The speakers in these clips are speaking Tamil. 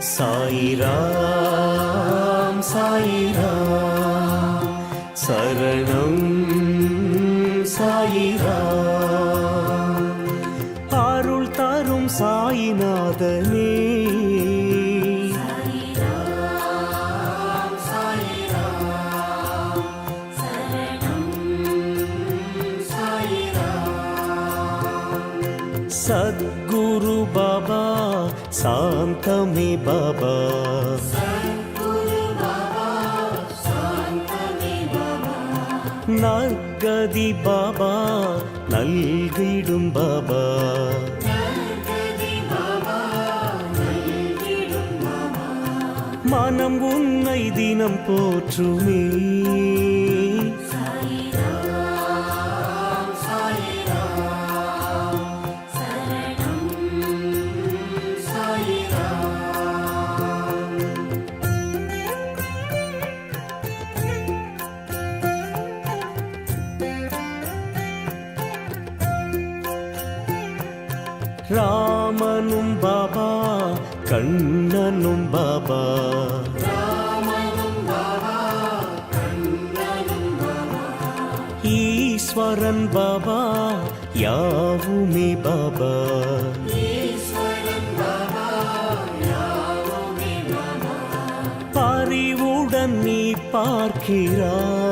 சாயிராம் சாயிராம் சரணம் சாயிராம் அருள் தரும் சாயிநாதனே சத்குரு பாபா சாந்தமே பாபா நற்கதி பாபா நல்கிடும் பாபா மனம் உன்னை தினம் போற்றுமே ராமனும் பாபா கண்ணனும் பாபா ஈஸ்வரன் பாபா யாவுமே பாபா அறிவுடன் நீ பார்க்கிறாய்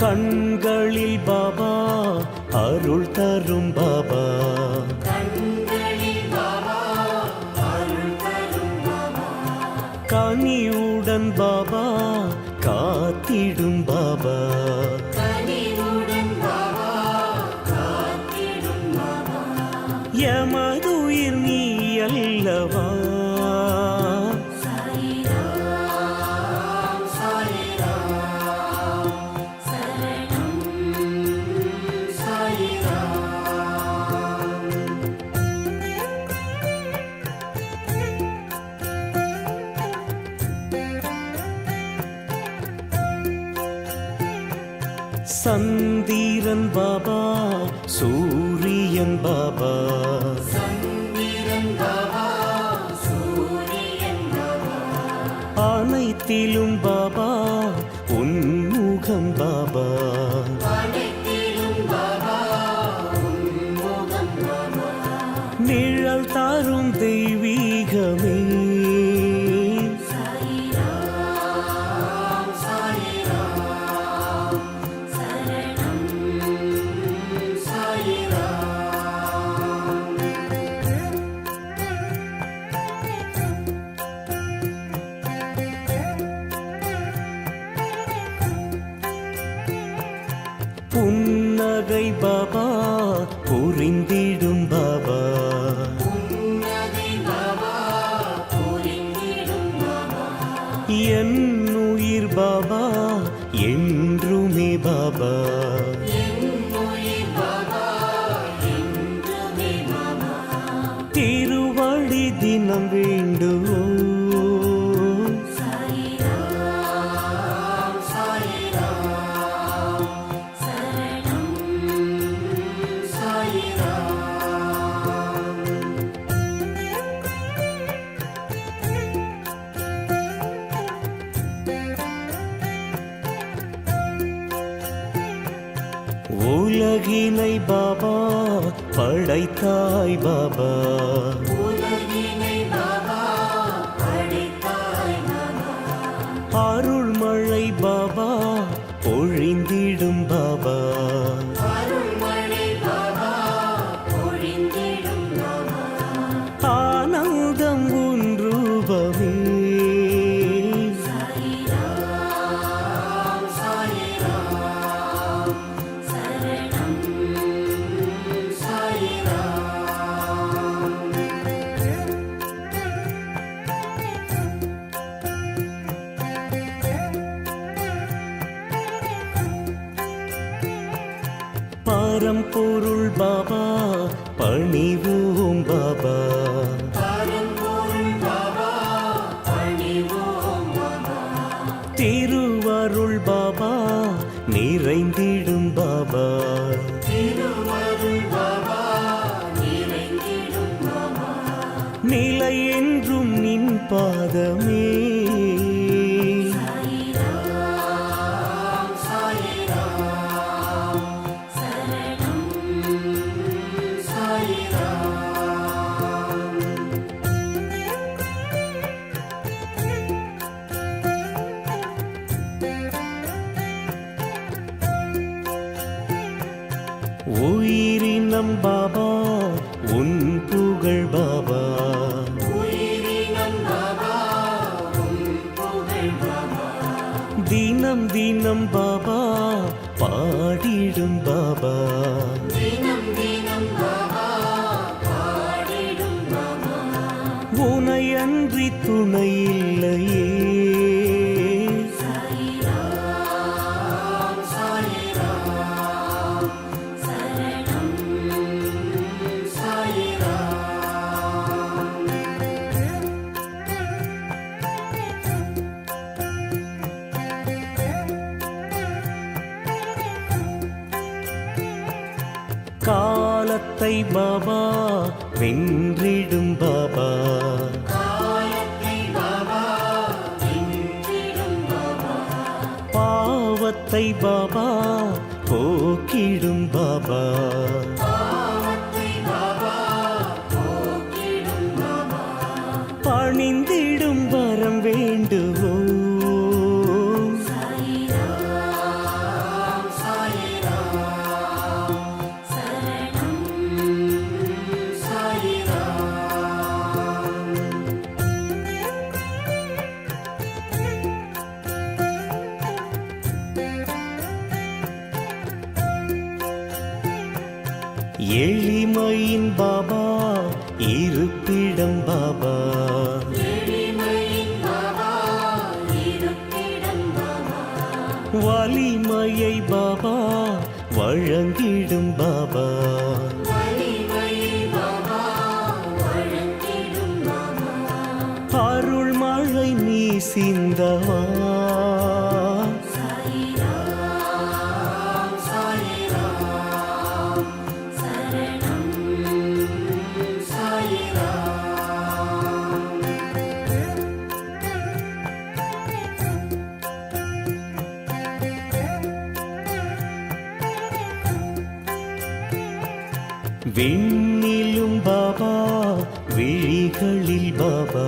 கண்களில் பாபா அருள் தரும் பாபா கனிவுடன் பாபா காத்திடும் பாபா எமதுயிர் நீ அல்லவா சந்திரன் பாபா சூரியன் பாபா அனைத்திலும் பாபா உன்முகம் பாபா நிழல் தாரும் தெய்வீகமே புன்னகை பாபா புரிந்திடும் பாபா என் உயிர் பாபா என்றுமே பாபா திருவடி தினம் வேண்டுவோம் உலகினை பாபா படைத்தாய் பாபா அருள்மழை பாபா பொழிந்திடும் பாபா ஆனந்தம் உன் ரூபமே பரம்பொருள் பாபா பணிவோம் பாபா திருவருள் பாபா நிறைந்திடும் பாபா நிலை என்றும் நின் பாதமே உயிரினம் பாபா உன் புகழ் பாபா தினம் தினம் பாபா பாடிடும் பாபா உனை அன்றி துணை இல்லையே காலத்தை பாபா வென்றிடும் பாபா பாவத்தை பாபா போக்கிடும் பாபா பணிந்திடும் வரம் வேண்டுவோம் எளிமையின் பாபா இருப்பிடம் பாபா வலிமையை பாபா வழங்கிடும் பாபா அருள் மழை நீ சிந்தவா விண்ணிலும் பாபா விழிகளில் பாபா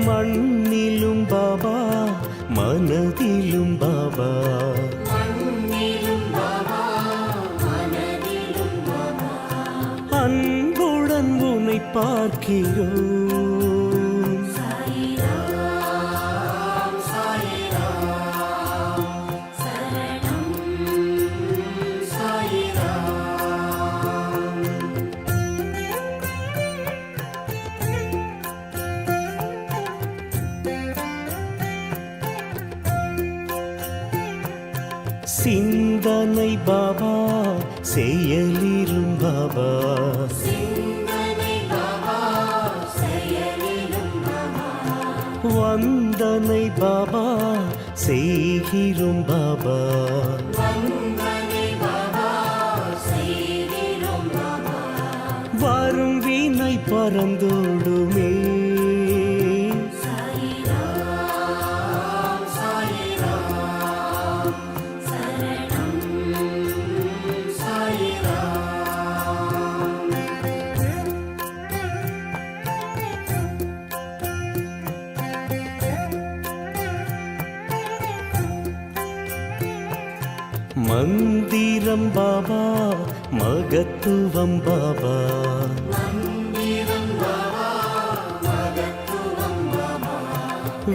மண்ணிலும் பாபா மனதிலும் பாபா அன்புடன் உன்னை பார்க்கிறோம் சிந்தனை பாபா செயலிலும் பாபா வந்தனை பாபா செய்கிறோம் பாபா வரும் வீணை பறந்தோடுமே மந்திரம் பாபா மகத்துவம் பாபா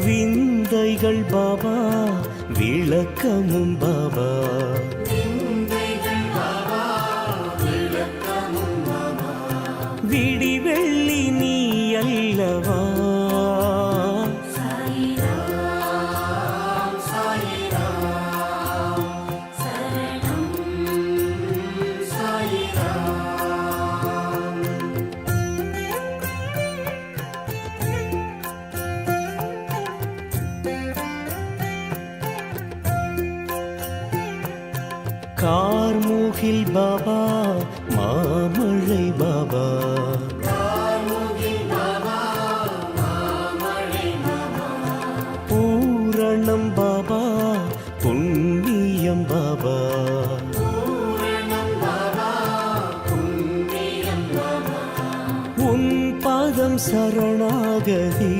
விந்தைகள் பாபா விளக்கமும் பாபா விடி வெள்ளி நீ அல்லவா கார்முகில் பாபா மாமழை பாபா பூரணம் பாபா புண்ணியம் பாபா உன் பாதம் சரணாகதி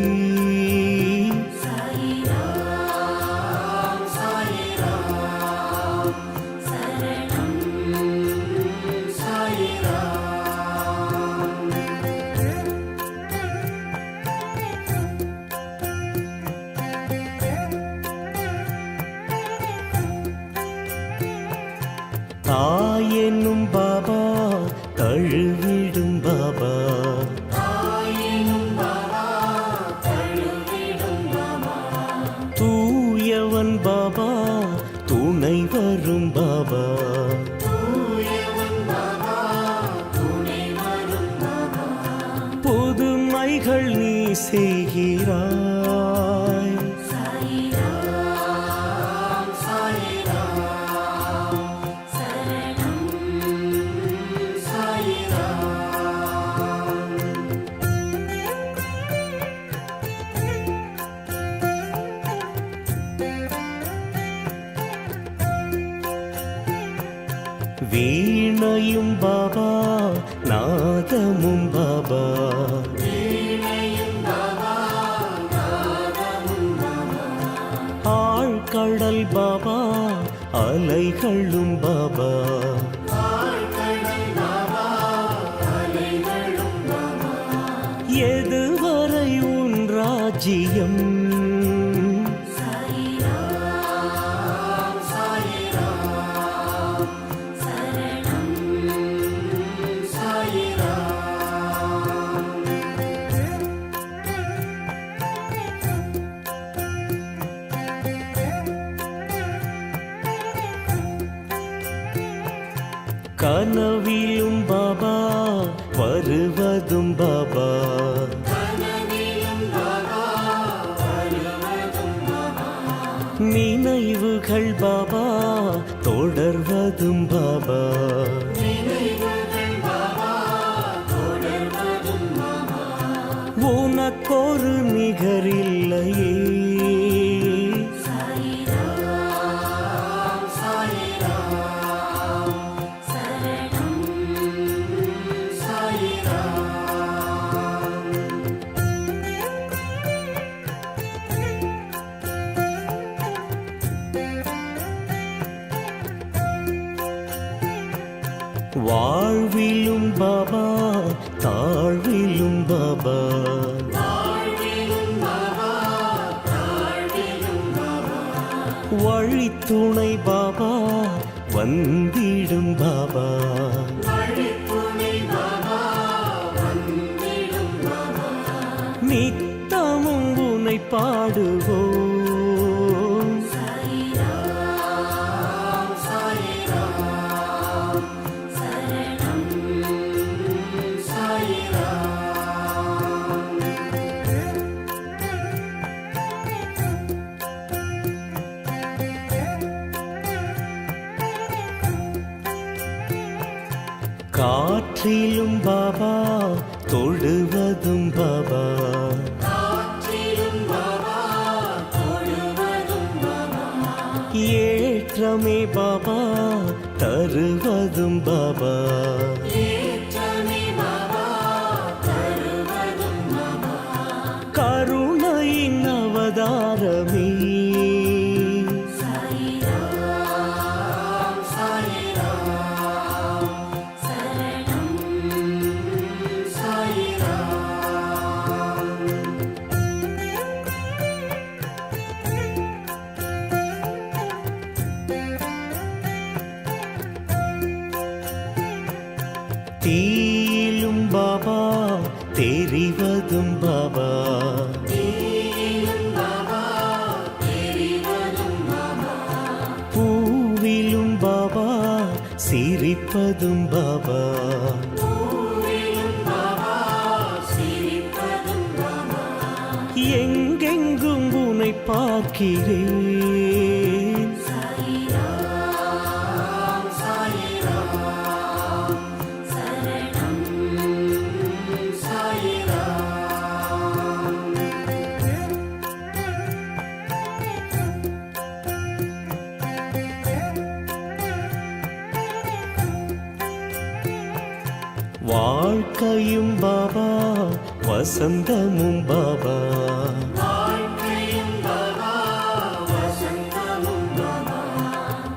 தாயெனும் பாபா தழுவிடும் பாபா தூயவன் பாபா துணை வரும் பாபா புதுமைகள் நீ செய்கிறாய் வீணையும் பாபா நாதமும் பாபா ஆழ்கடல் பாபா அலைகளும் பாபா எதுவரை உன் ராஜ்யம் கனவிலும் பாபா வருவதும் பாபா நினைவுகள் பாபா தொடர்வதும் பாபா உனக்கொரு நிகரில்லையே வாழ்விலும் பாபா தாழ்விலும் பாபா வழித்துணை பாபா வந்திடும் பாபா நித்தமும் உனை பாடுவோம் காற்றிலும் பாபா தொழுவதும் பாபா ஏற்றமே பாபா தருவதும் பாபா கருணையின் அவதாரமே தீயிலும் பாபா தெரிவதும் பாபா பூவிலும் பாபா சிரிப்பதும் பாபா எங்கெங்கும் உனை பார்க்கிறேன் வாழ்க்கையும் பாபா வசந்தமும் பாபா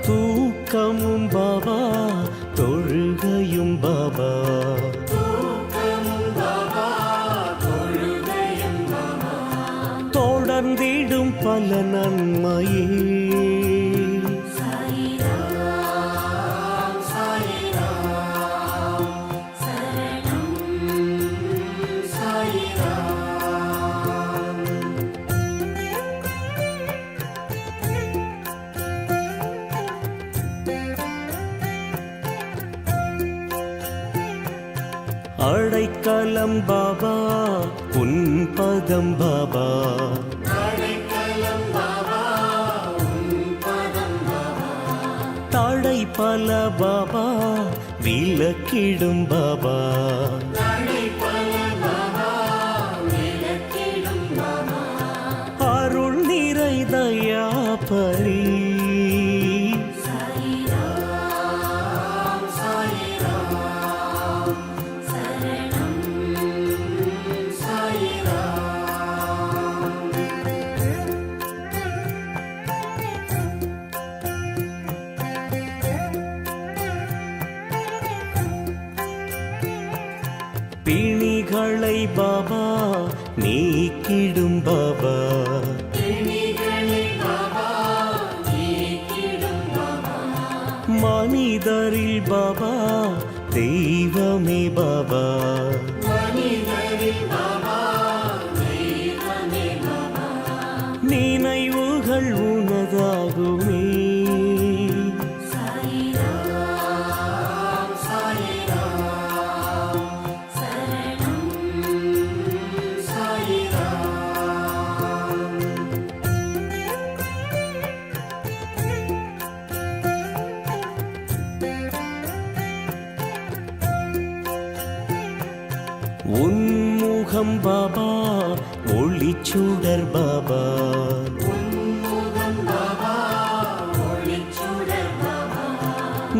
தூக்கமும் பாபா தொழுகையும் பாபா தொடர்ந்திடும் பல நன்மையே அடைக்கலம் பாபா உன் பதம் பாபா தடை பல பாபா விலக்கிடும் பாபா அருள் நிறை தயாபரி பிணிகளை பாபா நீக்கிடும் பாபா மனிதரில் பாபா தெய்வமே பாபா நினைவுகள் உனதாகுமே உன்முகம் பாபா ஒளிச்சுடர் பாபா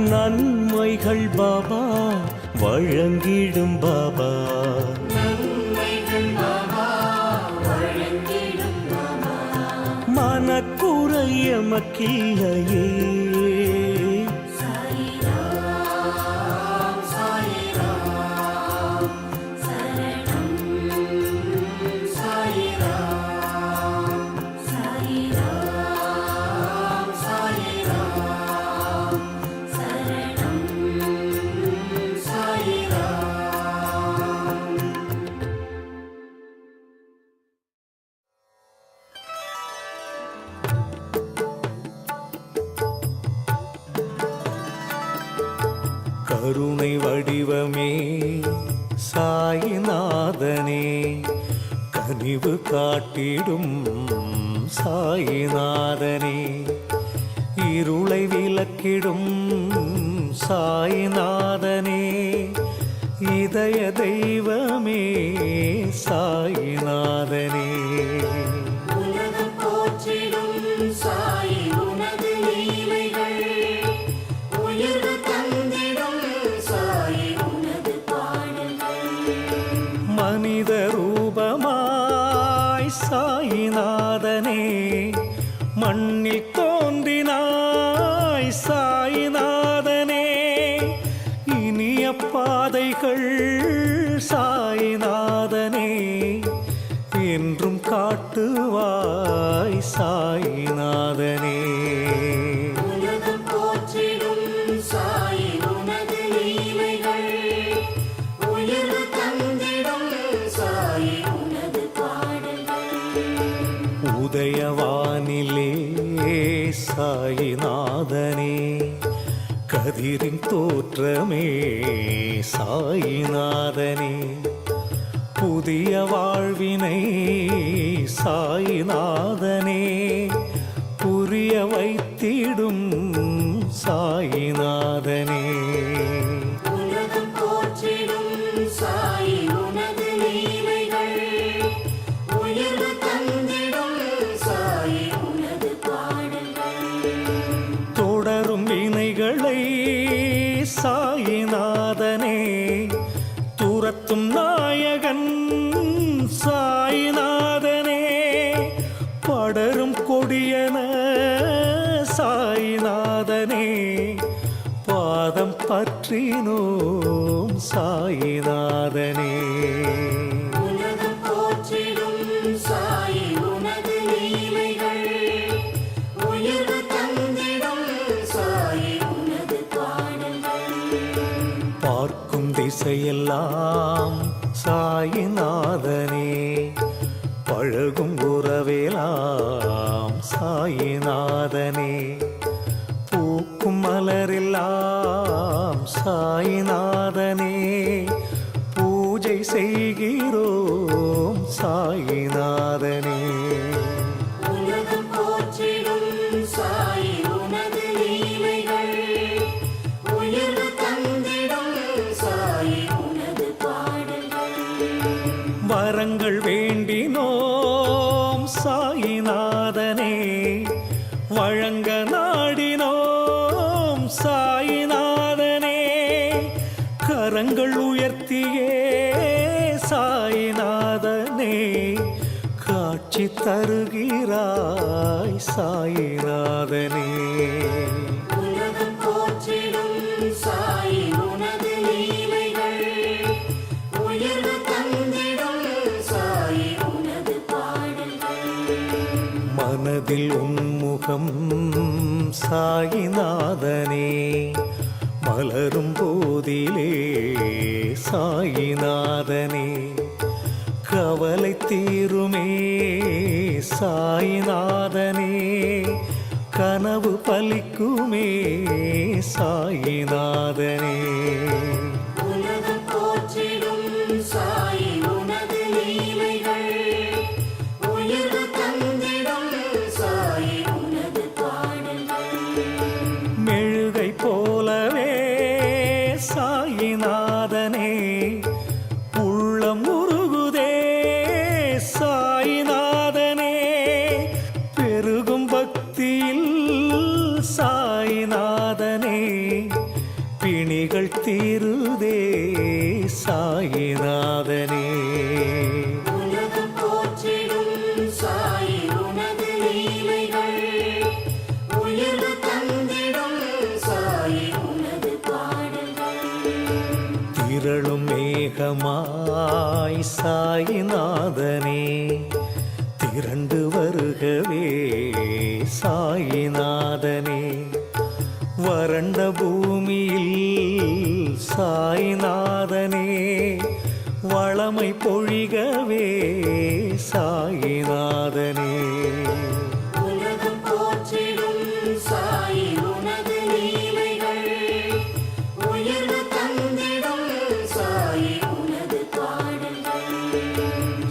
நன்மைகள் பாபா வழங்கிடும் பாபா மனக்குறை எமக்கில்லையே கருணை வடிவமே சாயிநாதனே கனிவு காட்டிடும் சாயிநாதனே இருளை விலக்கிடும் சாயிநாதனே இதய தெய்வமே சாயிநாதனே மனித ரூபமாய் சாயிநாதனே மண்ணில் தோன்றினாய் சாயிநாதனே இனிய பாதைகள் சாயிநாதனே என்றும் காட்டுவாய் சாயிநாதனே உதயவானிலே சாயிநாதனே கதிரின் தோற்றமே சாயிநாதனே புதிய வாழ்வினை சாயிநாதனே புரிய வைத்திடும் சாயிநாதனே தொடரும் வினைகளை சாயிநாதனே சூரத்தும் நாயகன் சாயிநாதனே படரும் கொடியன சாயிநாதனே பாதம் பற்றினோம் சாயிநாதனே பார்க்கும் திசையெல்லாம் சாயிநாதனே பழகும் உறவேலாம் சாயிநாதனே பூக்கும் மலரெல்லாம் சாயிநாதனே பூஜை செய்கிறோம் சாயிநாதனே வரங்கள் வேண்டினோம் சாயிநாதனே வழங்க நாடினோம் சாயிநாதனே கரங்கள் உயர்த்தியே சாயிநாதனே காட்சி தருகிறாய் சாயிநாதனே மனதில் உன்முகம் சாயிநாதனே மலரும் போதிலே சாயிநாதனே கவலை தீருமே சாயிநாதனே கனவு பலிக்குமே சாயிநாதனே மெழுகை போலவே சாயிநாதனே உள்ளம் உருகுதே சாயிநாதனே பெருகும் பக்தியில் சாயிநாதனே பிணிகள் தீருதே சாயிநாதனே திரளும் மேகமாய் சாயிநாதனே திரண்டு வருகவே சாயிநாதனே வறண்ட பூமியில் சாயிநாதனே வளமை பொழிகவே சாயிநாதனே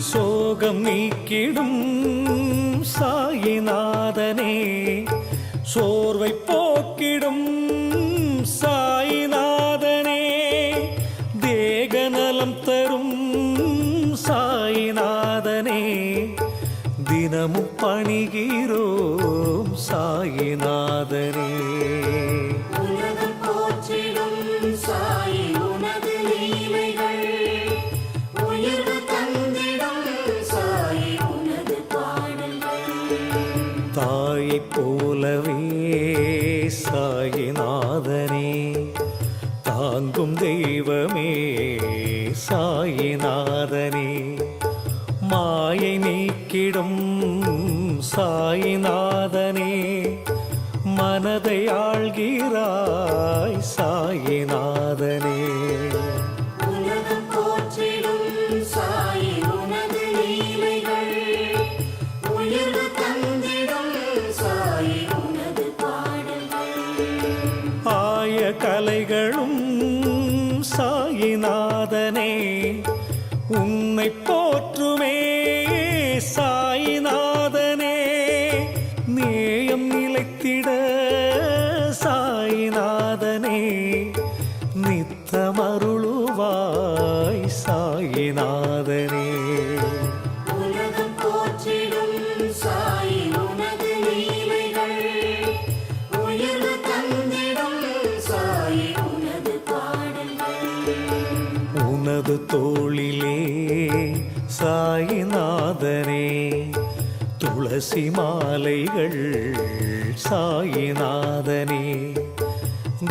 சோகம் நீக்கிடும் சாயிநாதனே சோர்வை போக்கிடும் சாயிநாதனே தேகநலம் தரும் சாயிநாதனே தினமும் பணிகிறோம் சாயிநாதனே தாயைப் போலவே சாயிநாதனே தாங்கும் தெய்வமே சாயிநாதனே மாயை நீக்கிடும் சாயிநாதனே மனதை ஆள்கிறாய் சாயிநாதனே ஆய கலைகளும் சாயிநாதனே உன்னை போற்றுமே சாயிநாதனே நேயம் நிலைத்திட சாயிநாதனே நித்தமருளுவாய் சாயிநாதனே உனது தோளிலே சாயிநாதனே துளசி மாலைகள் சாயிநாதனே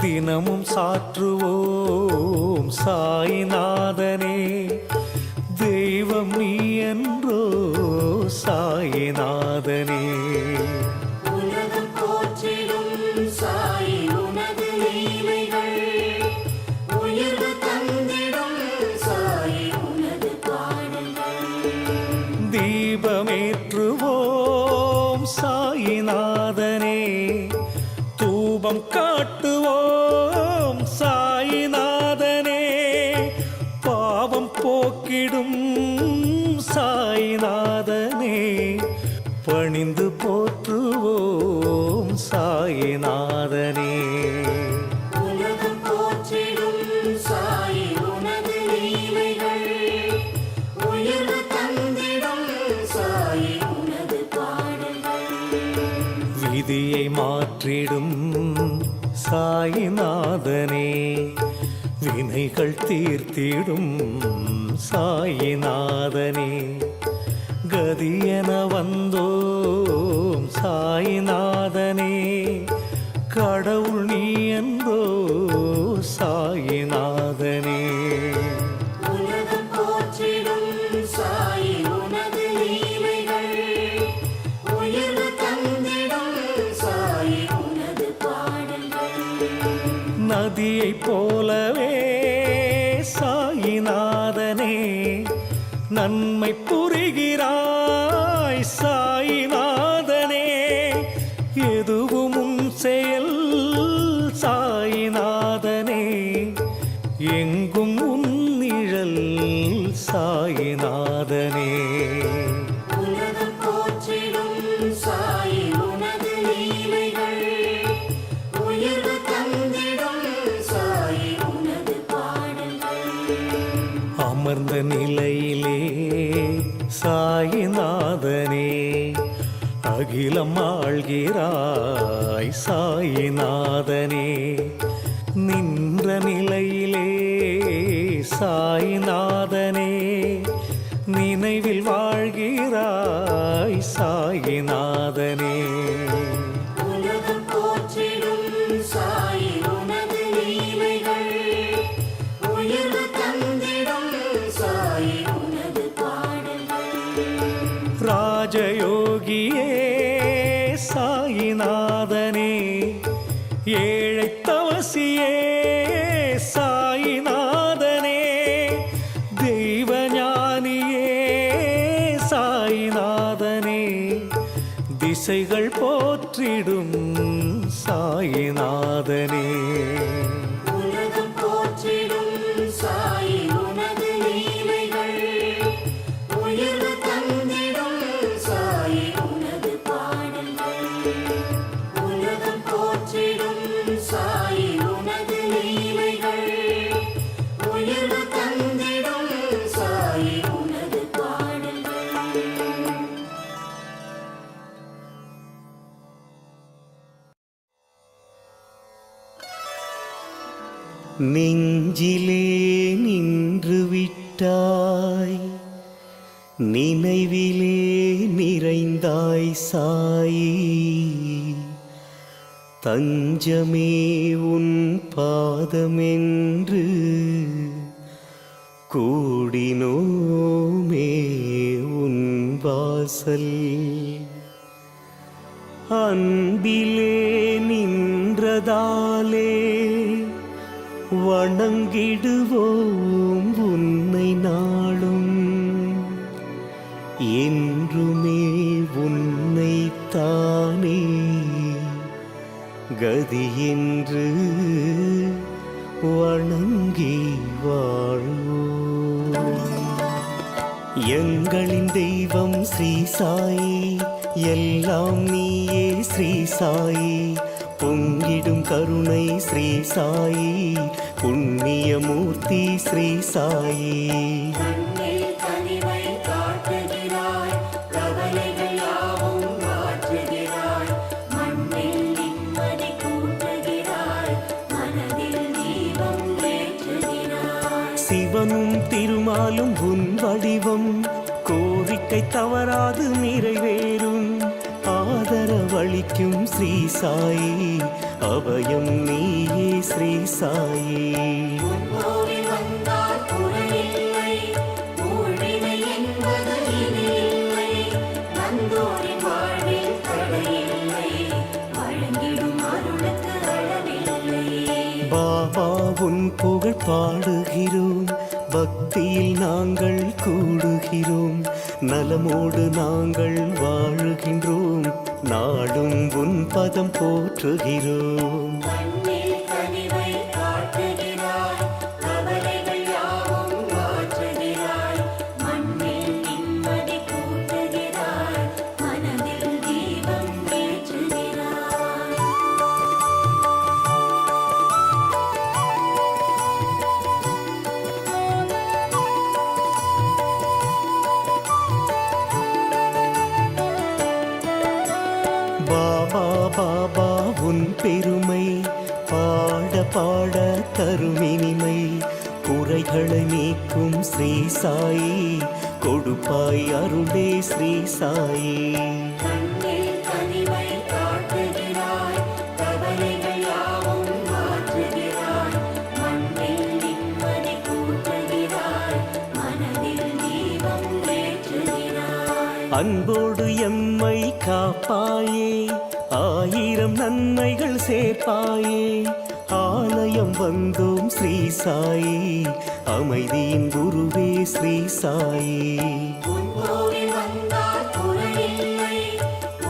தினமும் சாற்றுவோம் சாயிநாதனே தெய்வம் நீ என்றோ சாயிநாதனே உலகம் போற்றிடும் சாயி உனது லீலைகள் உயர்வு தந்திடும் சாயி உனது பாடல்கள் தீபமேற்றுவோம் சாயிநாதனே தூபம் காட்டுவோம் சாயிநாதனே பாவம் போக்கிடும் சாயிநாதனே பணிந்து போற்றுவோம் சாயிநாதனே உலகம் போற்றிடும் சாயி உனது லீலைகள் உயர்வு தந்திடும் சாயி உனது பாடல்கள் விதியை மாற்றிடும் சாயிநாதனே வினைகள் தீர்த்திடும் சாயிநாதனே கதியென வந்தோம் சாயிநாதனே கடவுள் நீ என்றோ சாயிநாதனே உலகம் போற்றிடும் சாயி உனது லீலைகள் உயர்வு தந்திடும் சாயி உனது பாடல்கள் நதியைப் போலவே சாயிநாதனே நன்மை புரிகிறாய் சாயிநாதனே எதுவும் உன் செயல் சாயிநாதனே எங்கும் உன் நிழல் சாயிநாதனே உலகம் போற்றிடும் சாயி உனது லீலைகள் உயர்வு தந்திடும் சாயி உனது பாடல்கள் அமர்ந்த நிலையிலே சாயிநாதனே அகிலம் ஆள்கிறாய் சாயிநாதனே நின்ற நிலையிலே சாயிநாதனே நினைவில் வாழ்கிறாய் சாயிநாதனே உலகம் போற்றிடும் சாயி உனது லீலைகள் உயர்வு தந்திடும் சாயி உனது பாடல்கள் ராஜயோகியே சாயிநாதனே ஏழை தவசியே சாயிநாதனே தெய்வஞானியே சாயிநாதனே திசைகள் போற்றிடும் சாயிநாதனே உலகம் போற்றிடும் சாயி உனது லீலைகள் உயர்வு தந்திடும் சாயி உனது பாடல்கள் உலகம் போற்றிடும் சாயி உனது லீலைகள் உயர்வு தந்திடும் சாயி உனது பாடல்கள் நெஞ்சிலே நின்று விட்டாய் நினைவிலே நிறைந்தாய் சாயி தஞ்சமே உன் பாதமென்று கூடினோமே உன் வாசல் அன்பிலே நின்றதாலே வணங்கிடுவோம் உன்னை நாளும் என்றுமே உன்னை தானே கதி என்று வணங்கி வாழ்வோம் எங்களின் தெய்வம் ஸ்ரீ சாயி எல்லாம் நீயே ஸ்ரீ சாயி பொங்கிடும் கருணை ஸ்ரீ சாயி புண்ணியமூர்த்தி ஸ்ரீ சாயி கண்ணில் கனிவை காட்டுகிறாய் கவலைகள் யாவும் மாற்றுகிறாய் மண்ணில் நிம்மதி கூட்டுகிறாய் மனதில் தீபம் ஏற்றுகிறாய் சிவனும் திருமாலும் உன் வடிவம் கோரிக்கை தவறாது நிறைவேறும் ஆதரவளிக்கும் ஸ்ரீ சாயி அபயம் நீயே ஸ்ரீ சாயி கோவில் வந்தால் குறையில்லை, ஊழ்வினை என்பது இனி இல்லை. வந்தோரின் வாழ்வில் தடையில்லை, வழங்கிடும் அருளுக்கு அளவில்லை. பாபா உன் புகழ் பாடுகிறோம், பக்தியில் நாங்கள் கூடுகிறோம், நலமோடு நாங்கள் வாழுகின்றோம், நாடும் உன் பதம் போற்றுகிறோம். கண்ணில் கனிவை காட்டுகிறாய், கவலைகள் யாவும் மாற்றுகிறாய், மண்ணில் நிம்மதி கூட்டுகிறாய், மனதில் தீபம் ஏற்றுகிறாய். பாபா பாபா உன் பெருமை பாட பாட தருமினிமை குறைகளை நீக்கும் ஸ்ரீ சாயி கொடுப்பாய் அருளே ஸ்ரீ சாயி கண்ணில் கனிவை காட்டுகிறாய், கவலைகள் யாவும் மாற்றுகிறாய், மண்ணில் நிம்மதி கூட்டுகிறாய், மனதில் தீபம் ஏற்றுகிறாய். அன்போடு எம்மை காப்பாயே, ஆயிரம் நன்மைகள் சேர்ப்பாயே, ஆலயம் வந்தோம் ஸ்ரீ சாயி அமைதியின் குருவே ஸ்ரீ சாயி உன் கோவில் வந்தால் குறையில்லை,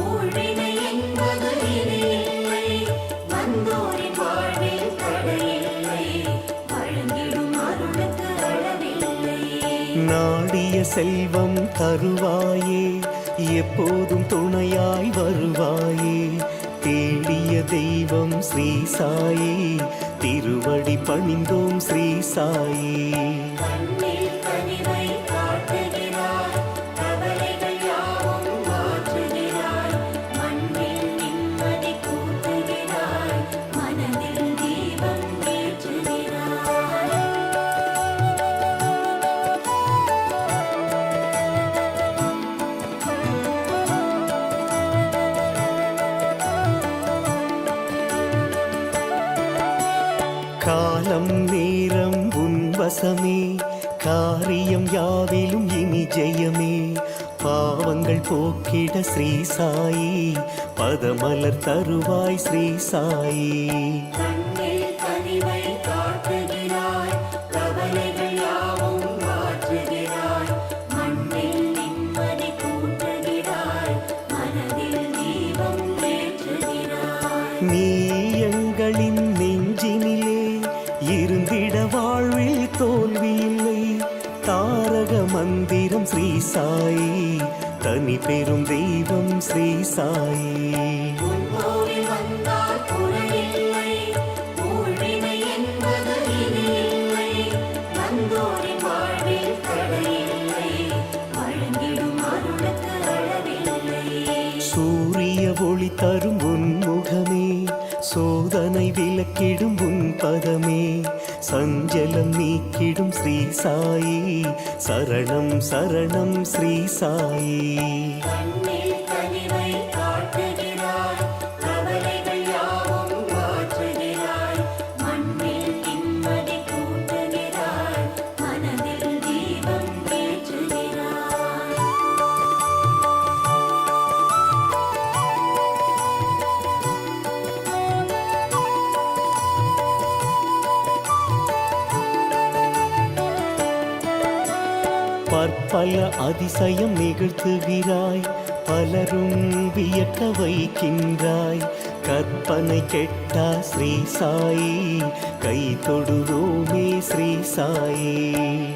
ஊழ்வினை என்பது இனி இல்லை. வந்தோரின் வாழ்வில் தடையில்லை, வழங்கிடும் அருளுக்கு அளவில்லை. நாடிய செல்வம் தருவாயே, எப்போதும் துணையாய் வருவாயே, தேடிய தெய்வம் ஸ்ரீ சாயி திருவடி பணிந்தோம் ஸ்ரீ சாயி கண்ணில் கனிவை காட்டுகிறாய், கவலைகள் யாவும் மாற்றுகிறாய், மண்ணில் நிம்மதி கூட்டுகிறாய், மனதில் தீபம் ஏற்றுகிறாய். காலம் நேரம் உன் வசமே, காரியம் யாவிலும் இனி ஜெயமே, பாவங்கள் போக்கிட ஸ்ரீ சாயி பதமலர் தருவாய் ஸ்ரீ சாயி கண்ணில் கனிவை காட்டுகிறாய், கவலைகள் யாவும் மாற்றுகிறாய், மண்ணில் நிம்மதி கூட்டுகிறாய், மனதில் தீபம் ஏற்றுகிறாய். நீ எங்களின் நெஞ்சினிலே இருந்திட வாழ்வில் தோல்வியில்லை, தாரக மந்திரம் ஸ்ரீ சாயி தனி பெரும் தெய்வம் ஸ்ரீ சாயி உன் கோவில் வந்தால் குறையில்லை, ஊழ்வினை என்பது இனி இல்லை. வந்தோரின் வாழ்வில் தடையில்லை, வழங்கிடும் அருளுக்கு அளவில்லை. சூரிய ஒளி தரும் உன் முகமே, சோதனை விலக்கிடும் உன் பதமே, சஞ்சலம் நீக்கிடும் ஸ்ரீ சாயி சரணம் சரணம் ஸ்ரீ சாயி கண்ணில் கனிவை காட்டுகிறாய், கவலைகள் யாவும் மாற்றுகிறாய், மண்ணில் நிம்மதி கூட்டுகிறாய், மனதில் தீபம் ஏற்றுகிறாய். பற்பல அதிசயம் நிகழ்த்துகிறாய், பலரும் வியக்க வைக்கின்றாய், கற்பனை கெட்டா ஸ்ரீ சாயி கை தொடுவோமே ஸ்ரீ சாயி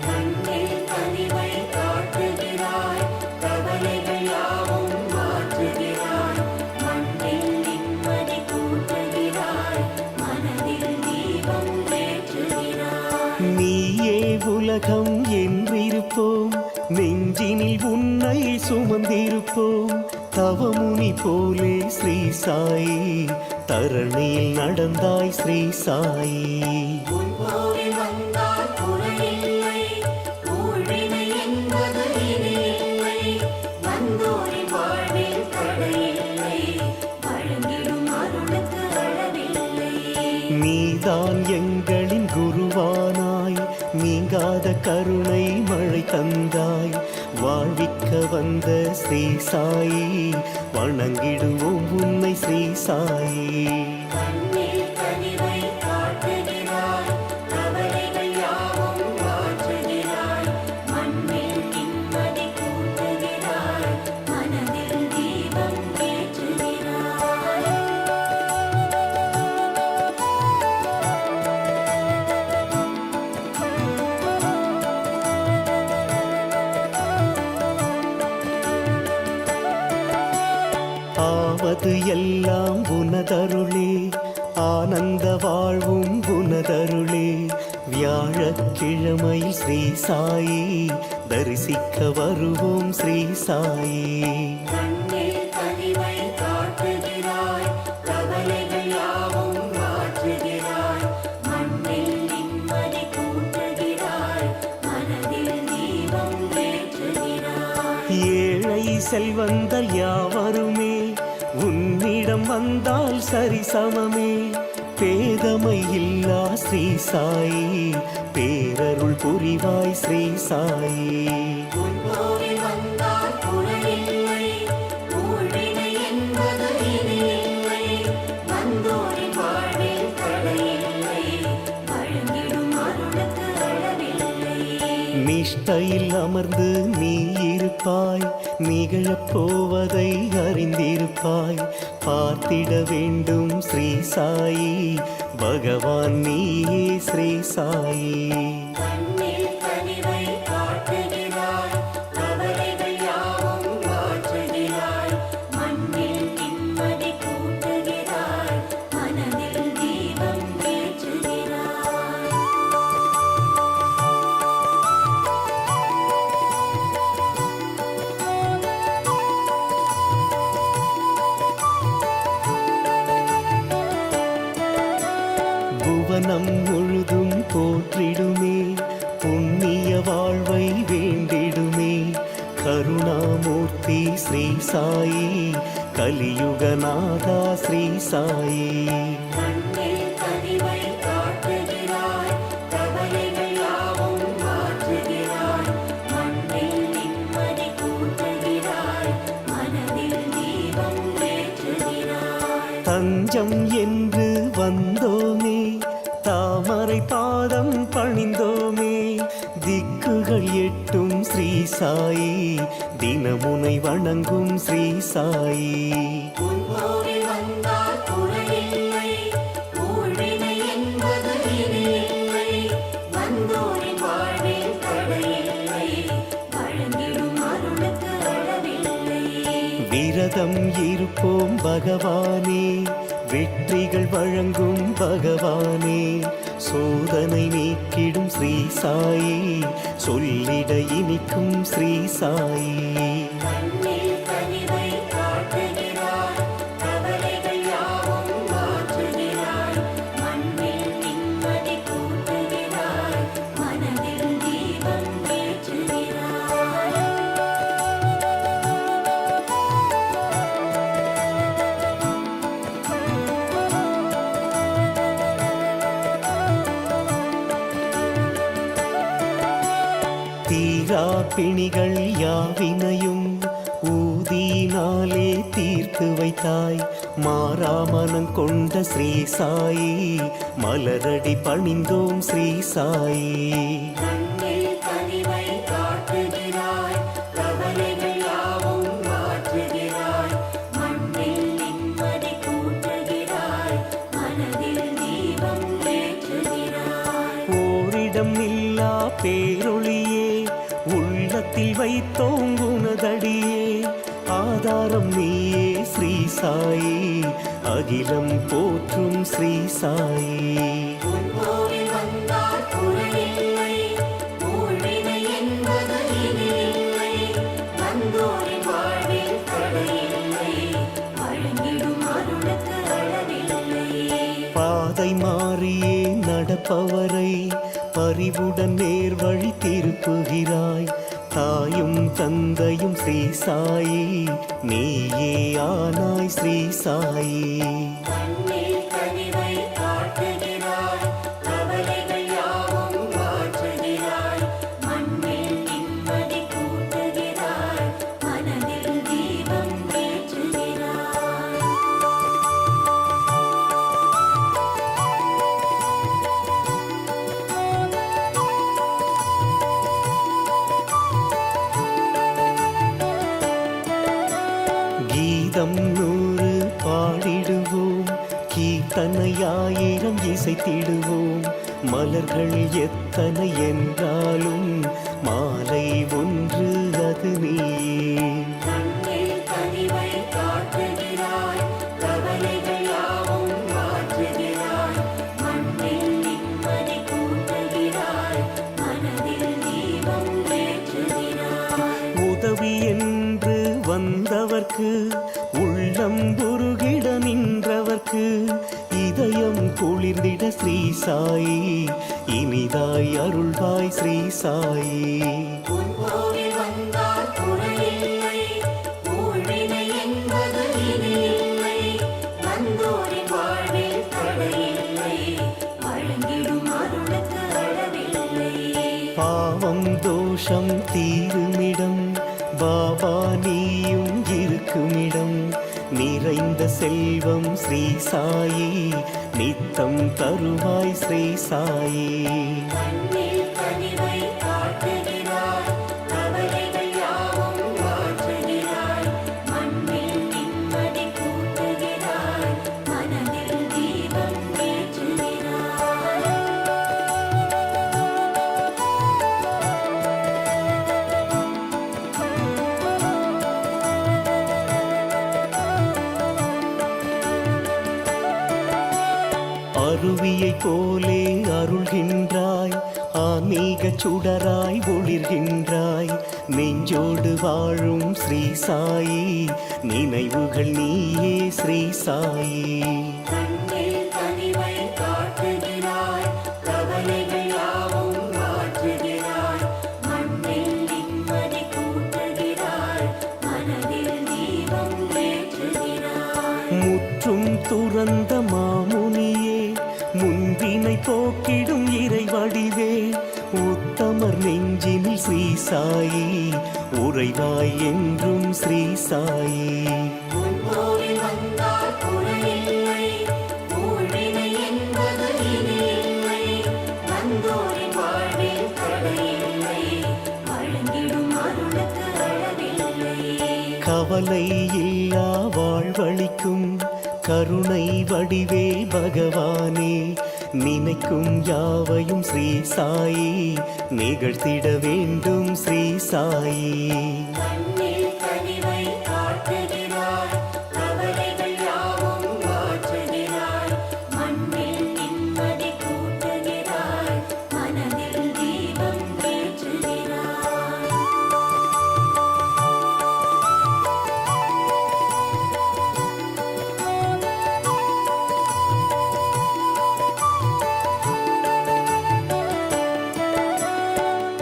கண்ணில் கனிவை காட்டுகிறாய், கவலைகள் யாவும் மாற்றுகிறாய், மண்ணில் நிம்மதி கூட்டுகிறாய், மனதில் தீபம் ஏற்றுகிறாய். நீயே உலகம் என்றிருப்போம், நெஞ்சினில் உன்னை சுமந்திருப்போம், தவமுனி போலே ஸ்ரீ சாயி தரணியில் நடந்தாய் ஸ்ரீ சாயி உன் கோவில் வந்தால் குறையில்லை, கருணை மழை தந்தாய். வாழ்விக்க வந்த ஸ்ரீ சாயி, வணங்கிடுவோம் உன்னை ஸ்ரீ சாயி. கண்ணில் கனிவை காட்டுகிறாய், கவலைகள் யாவும் மாற்றுகிறாய், மண்ணில் நிம்மதி கூட்டுகிறாய், மனதில் தீபம் ஏற்றுகிறாய். ஆவது எல்லாம் உனதருளே, ஆனந்த வாழ்வும் உனதருளே. வியாழக்கிழமை ஸ்ரீ சாயி, தரிசிக்க வருவோம் ஸ்ரீ சாயி. கண்ணில் கனிவை காட்டுகிறாய், கவலைகள் யாவும் மாற்றுகிறாய், மண்ணில் நிம்மதி கூட்டுகிறாய், மனதில் தீபம் ஏற்றுகிறாய். ஏழை செல்வந்தல் யாவருமே உன்னிடம் வந்தால் சரிசமமே. பேதமை இல்லா ஸ்ரீ சாயி, பேரருள் புரிவாய் ஸ்ரீ சாயி. உன் கோவில் வந்தால் குறையில்லை, ஊழ்வினை என்பது இனி இல்லை, வந்தோரின் வாழ்வில் தடையில்லை, வழங்கிடும் அருளுக்கு அளவில்லை. நிஷ்டையில் அமர்ந்து நீ இருப்பாய், நிகழப் போவதை அறிந்திருப்பாய். பார்த்திட வேண்டும் ஸ்ரீ சாயி, பகவான் நீயே ஸ்ரீ சாயி. கண்ணில் கனிவை காட்டுகிறாய், கவலைகள் யாவும் மாற்றுகிறாய், மண்ணில் நிம்மதி கூட்டுகிறாய், மனதில் தீபம் ஏற்றுகிறாய். புவனம் முழுதும் போற்றிடுமே, புண்ணிய வாழ்வை வேண்டிடுமே. கருணாமூர்த்தி ஸ்ரீ சாயி, கலியுகநாதா ஸ்ரீ சாயி. கண்ணில் கனிவை காட்டுகிறாய், கவலைகள் யாவும் மாற்றுகிறாய், மண்ணில் நிம்மதி கூட்டுகிறாய், மனதில் தீபம் ஏற்றுகிறாய். தஞ்சம் என்று வந்தோமே, தாமரை பாதம் பணிந்தோமே. திக்குகள் எட்டும் ஸ்ரீ சாயி, தினமுனை வணங்கும் ஸ்ரீ சாயி. உன் கோவில் வந்தால் குறையில்லை, ஊழ்வினை என்பது இனி இல்லை, வந்தோரின் வாழ்வில் தடையில்லை, வழங்கிடும் அருளுக்கு அளவில்லை. விரதம் இருப்போம் பகவானே, வெற்றிகள் வழங்கும் பகவானே. சோதனை நீக்கிடும் ஸ்ரீ சாயி, சொல்லிட இனிக்கும் ஸ்ரீ சாயி. கண்ணில் கனிவை காட்டுகிறாய், கவலைகள் யாவும் மாற்றுகிறாய், மண்ணில் நிம்மதி கூட்டுகிறாய், மனதில் தீபம் ஏற்றுகிறாய். தீரா பிணிகள் யாவினையும் ஊதியினாலே தீர்த்து வைத்தாய். மாறாமனம் கொண்ட ஸ்ரீ சாயி, மலரடி பணிந்தோம் ஸ்ரீ சாயி. கண்ணில் கனிவை காட்டுகிறாய், கவலைகள் யாவும் மாற்றுகிறாய், மண்ணில் நிம்மதி கூட்டுகிறாய், மனதில் தீபம் ஏற்றுகிறாய். ஓரிடம் இல்லா பேரொளியே, உள்ளத்தில் வைத்தோங்குனதடியே. ஆதாரம் நீயே ஸ்ரீ சாயி, அகிலம் போற்றும் ஸ்ரீ சாயி. உன் கோவில் வந்தால் குறையில்லை, ஊழ்வினை என்பது இனி இல்லை, வந்தோரின் வாழ்வில் தடையில்லை, வழங்கிடும் அருளுக்கு அளவில்லை. பாதை மாறியே நடப்பவரை பரிவுடன் நேர்வழி திருப்புகிறாய். தாயும் தந்தையும் ஸ்ரீ சாயி, நீயே ஆனாய் ஸ்ரீ சாயி. கண்ணில் கனிவை காட்டுகிறாய், கவலைகள் யாவும் மாற்றுகிறாய், கீதம் 100 பாடிடுவோம், கீர்த்தனையாயிரம் இசைத்திடுவோம். மலர்கள் எத்தனை என்றாலும் மாலை ஒன்று அது நீயே. கண்ணில் கனிவை காட்டுகிறாய், கவலைகள் யாவும் மாற்றுகிறாய். மண்ணில் நிம்மதி கூட்டுகிறாய், மனதில் தீபம் ஏற்றுகிறாய். உதவி என்று வந்தவர்க்கு, உள்ளம் உருகிட நின்றவர்க்கு, இதயம் குளிர்ந்திட ஸ்ரீ சாயி, இனிதாய் அருள்வாய் ஸ்ரீ சாயி. உன் கோவில் வந்தால் குறையில்லை, ஊழ்வினை என்பது இனி இல்லை. வந்தோரின் வாழ்வில் தடையில்லை, வழங்கிடும் அருளுக்கு அளவில்லை. பாவம் தோஷம் தீருமிடம், பாபா நீயும் இருக்குமிடம். நிறைந்த செல்வம் ஸ்ரீ சாயி, நித்தம் தருவாய் ஸ்ரீ சாயி. கண்ணில் கனிவை காட்டுகிறாய், கவலைகள் யாவும் மாற்றுகிறாய். மண்ணில் நிம்மதி கூட்டுகிறாய், மனதில் தீபம் ஏற்றுகிறாய். அருவியைப் போலே அருள்கின்றாய், ஆன்மீக சுடராய் ஒளிர்கின்றாய். நெஞ்சோடு வாழும் ஸ்ரீ சாயி, நினைவுகள் நீயே ஸ்ரீ சாயி. கண்ணில் கனிவை காட்டுகிறாய், கவலைகள் யாவும் மாற்றுகிறாய். மண்ணில் நிம்மதி கூட்டுகிறாய், மனதில் தீபம் ஏற்றுகிறாய். முற்றும் துறந்த மாமுனியே, முன்பினை போக்கிடும் இறைவடிவே. உத்தமர் நெஞ்சினில் ஸ்ரீ சாயி, உறைவாய் என்றும் ஸ்ரீ சாயி. உன் கோவில் வந்தால் குறையில்லை, ஊழ்வினை என்பது இனி இல்லை. வந்தோரின் வாழ்வில் தடையில்லை, வழங்கிடும் அருளுக்கு அளவில்லை. கவலை இல்லா வாழ்வழிக்கும் கருணை வடிவே பகவானே. நினைக்கும் யாவையும் ஸ்ரீ சாயி, நிகழ்த்திட வேண்டும் ஸ்ரீ சாயி. கண்ணில் கனிவை காட்டுகிறாய், கவலைகள் யாவும் மாற்றுகிறாய். மண்ணில் நிம்மதி கூட்டுகிறாய், மனதில் தீபம் ஏற்றுகிறாய்.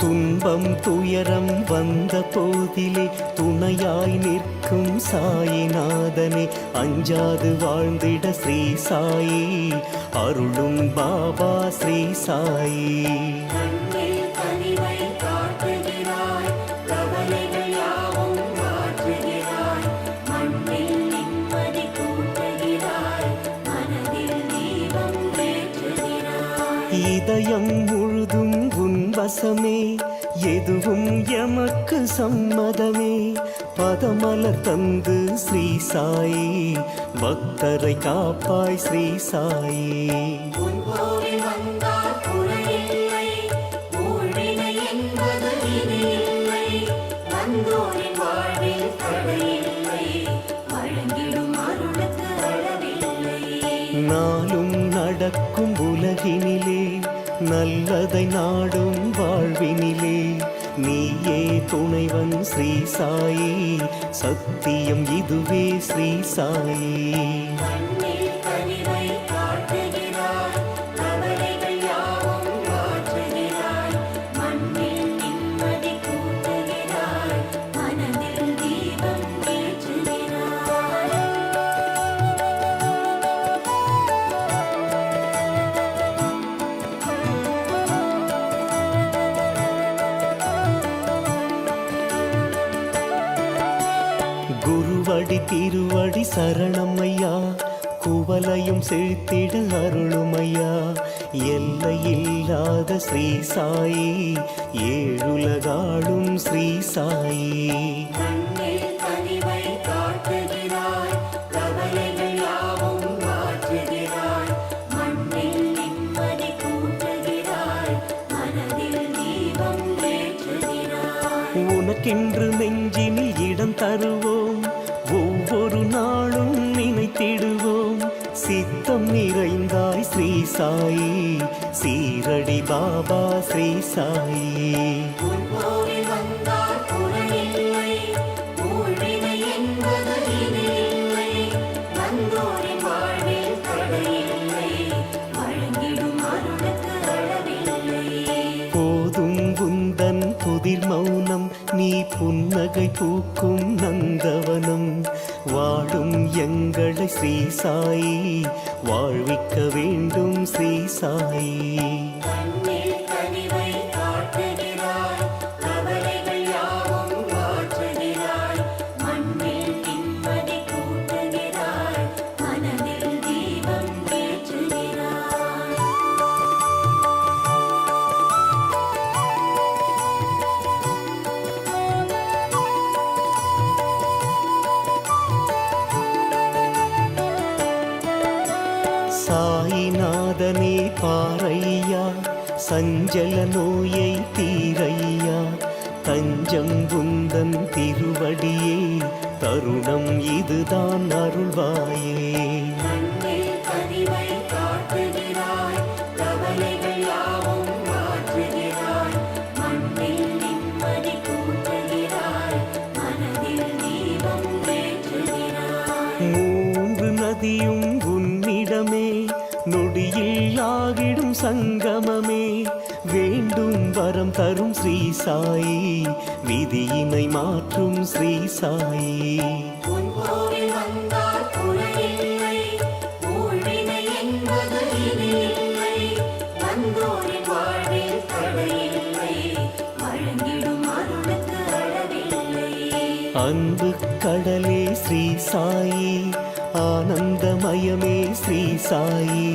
துன்பம் துயரம் வந்த போதிலே துணையாய் நிற்கும் சாயிநாதனே. அஞ்சாது வாழ்ந்திட ஸ்ரீ சாயி, அருளும் பாபா ஸ்ரீ சாயி. கண்ணில் கனிவை காட்டுகிறாய், கவலைகள் யாவும் மாற்றுகிறாய். மண்ணில் நிம்மதி கூட்டுகிறாய், மனதில் தீபம் ஏற்றுகிறாய். இதயம் முழுதும் உன் வசமே, எதுவும் எமக்கு சம்மதமே. பதமலர் தந்து ஸ்ரீ சாயி, பக்தரை காப்பாய் ஸ்ரீ சாயி. உன் கோவில் வந்தால் குறையில்லை, ஊழ்வினை என்பது இனி இல்லை. வந்தோரின் வாழ்வில் தடையில்லை, வழங்கிடும் அருளுக்கு அளவில்லை. நாளும் நடக்கும் உலகினிலே, நல்லதை நாடும் வாழ்வினிலே. நீயே துணைவன் ஸ்ரீ சாயி, சத்தியம் இதுவே ஸ்ரீ சாயி. கண்ணில் கனிவை காட்டுகிறாய், கவலைகள் யாவும் மாற்றுகிறாய். மண்ணில் நிம்மதி கூட்டுகிறாய், மனதில் தீபம் ஏற்றுகிறாய். குருவடி திருவடி சரணமையா, குவலையும் செழித்திட அருளுமையா. எல்லையில்லாத ஸ்ரீ சாயி, ஏழுலகாடும் ஸ்ரீ சாயி. கண்ணில் கனிவை காட்டுகிறாய், உனக்கென்று நெஞ்சினில் இடம் தருவோம், ஒவ்வொரு நாளும் நினைத்திடுவோம். சித்தம் நிறைந்தாய் ஸ்ரீ சாயி, சீரடி பாபா ஸ்ரீ சாயி. உன் கோவில் வந்தால் குறையில்லை, ஊழ்வினை என்பது இனியில்லை. வந்தோரின் வாழ்வில் தடையில்லை, வழங்கிடும் அருளுக்கு அளவில்லை. போதும் உந்தன் புதிர் மௌனம், நீ புன்னகை பூக்கும் நந்தவனம். வாழும் எங்களை ஸ்ரீ சாயி, வாழ்விக்க வேண்டும் ஸ்ரீ சாயி. கண்ணில் கனிவை காட்டுகிறாய், கவலைகள் யாவும் மாற்றுகிறாய். மண்ணில் நிம்மதி கூட்டுகிறாய், மனதில் தீபம் ஏற்றுகிறாய். சாயிநாதனே பாரையா, சஞ்சல நோயை தீரையா. தஞ்சம் குந்தன் திருவடியே, தருணம் இதுதான் அருள்வாயே. கண்ணில் கனிவை காட்டுகிறாய், கவலைகள் யாவும் மாற்றுகிறாய். மண்ணில் நிம்மதி கூட்டுகிறாய், மனதில் தீபம் ஏற்றுகிறாய். மூன்று நதியும் உன்னிடமே, நொடியில் ஆகிடும் சங்கமமே. வேண்டும் வரம் தரும் ஸ்ரீ சாயி, விதியினை மாற்றும் ஸ்ரீ சாயி. உன் கோவில் வந்தால் குறையில்லை, ஊழ்வினை என்பது இனியில்லை. வந்தோரின் வாழ்வில் தடையில்லை, வழங்கிடும் அருளுக்கு அளவில்லை. அன்பு கடலே ஸ்ரீ சாயி, ஆனந்தமயமே ஸ்ரீ சாயி.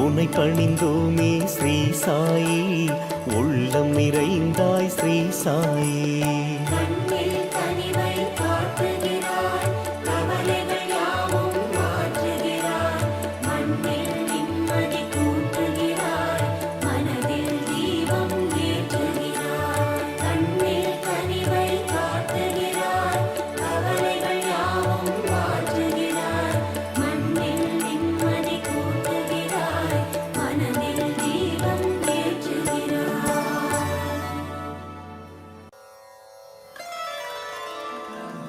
உனை பணிந்தோமே ஸ்ரீ சாயி, உள்ளம் நிறைந்தாய் ஸ்ரீ சாயி. கண்ணில் கனிவை காட்டுகிறாய், கவலைகள் யாவும் மாற்றுகிறாய். மண்ணில் நிம்மதி கூட்டுகிறாய், மனதில் தீபம் ஏற்றுகிறாய். கண்ணில் கனிவை காட்டுகிறாய், கவலைகள் யாவும் மாற்றுகிறாய். மண்ணில் நிம்மதி கூட்டுகிறாய், மனதில் தீபம் ஏற்றுகிறாய்.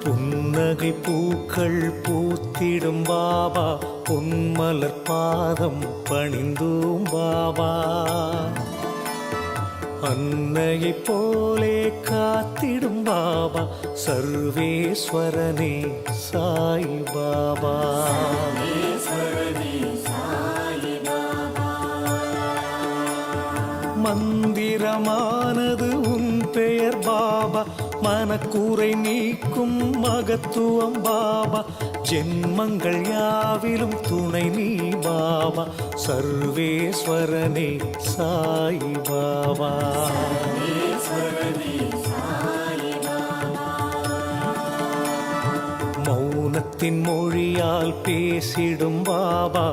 புன்னகை பூக்கள் பூத்திடும் பாபா, பொன்மலர் பாதம் பணிந்தோம் பாபா. அன்னையைப் போலே காத்திடும் பாபா, சர்வேஸ்வரனே சாய் பாபா. ஈஸ்வரனே சாயி பாபா. மந்திரமானது உன் பெயர் பாபா, மனக்கூரை நீக்கும் மகத்துவம் பாபா. ஜென்மங்கள் யாவிலும் துணை நீ பாபா, சர்வேஸ்வரனே சாய் பாபா. ஈஸ்வரனே சாயி பாபா. மௌனத்தின் மொழியால் பேசிடும் பாபா,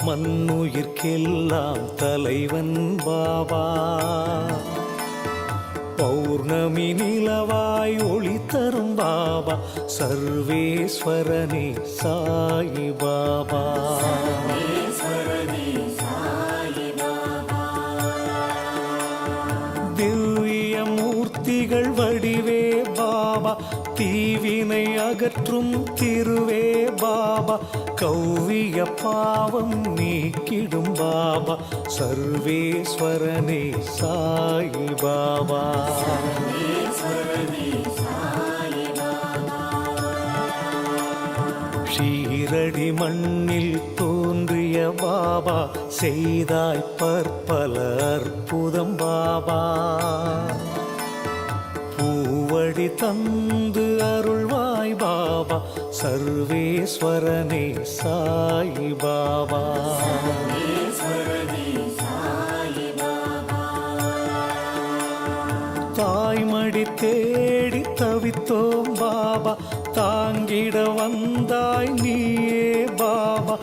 மண்ணுயிர்க்கெல்லாம் தலைவன் பாபா. பௌர்ணமி நிலவாய் ஒளி தரும் பாபா, சர்வேஸ்வரனே சாய் பாபா. ஈஸ்வரனே சாயி பாபா. திவ்ய மூர்த்திகள் வடிவே பாபா, தீவினை அகற்றும் திருவே பாபா. கௌவிய பாவம் நீக்கிடும் பாபா, சர்வேஸ்வரனே சாய் பாபா. ஈஸ்வரனே சாயி பாபா. ஷீரடி மண்ணில் தோன்றிய பாபா, செய்தாய் பற்பல அற்புதம் பாபா. பூவடி தந்து அருள்வாய் பாபா, சர்வேஸ்வரனே சாய் பாபா. ஈஸ்வரனே சாயி பாபா. தாய்மடி தேடி தவித்தோம் பாபா, தாங்கிட வந்தாய் நீயே பாபா.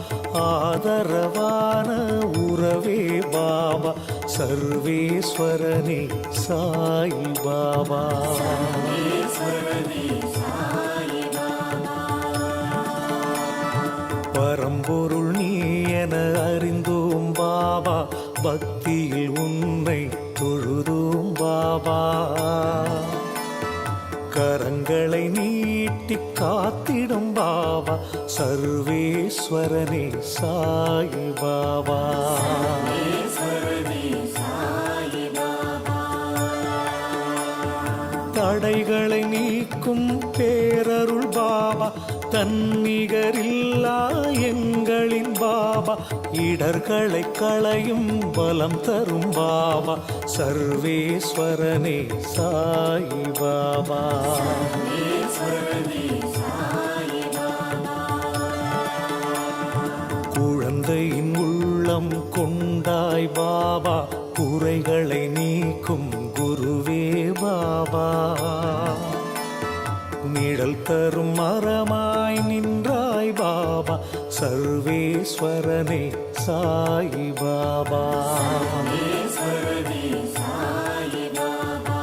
ஆதரவான உறவே பாபா, சர்வேஸ்வரனே சாய் பாபா. பரம்பொருள் நீ என அறிந்தோம் பாபா, பக்தியில் உன்னை தொழுதோம் பாபா. கரங்களை நீட்டி காத்திடும் பாபா, சர்வேஸ்வரனே சாயி பாபா. ஈஸ்வரனே சாயி பாபா. தடைகளை நீக்கும் பேரருள் பாபா, தன்னிகரில்லா எங்களின் பாபா. இடர்களை களையும் பலம் தரும் பாபா, சர்வேஸ்வரனே சாயி பாபா. ஈஸ்வரனே சாயி பாபா. குழந்தையின் உள்ளம் கொண்டாய் பாபா, குறைகளை நீக்கும் குருவே பாபா. நிழல் தரும் மரமாய் நின்றாய் பாபா, சர்வேஸ்வரனே சாயி பாபா. ஈஸ்வரனே சாயி பாபா.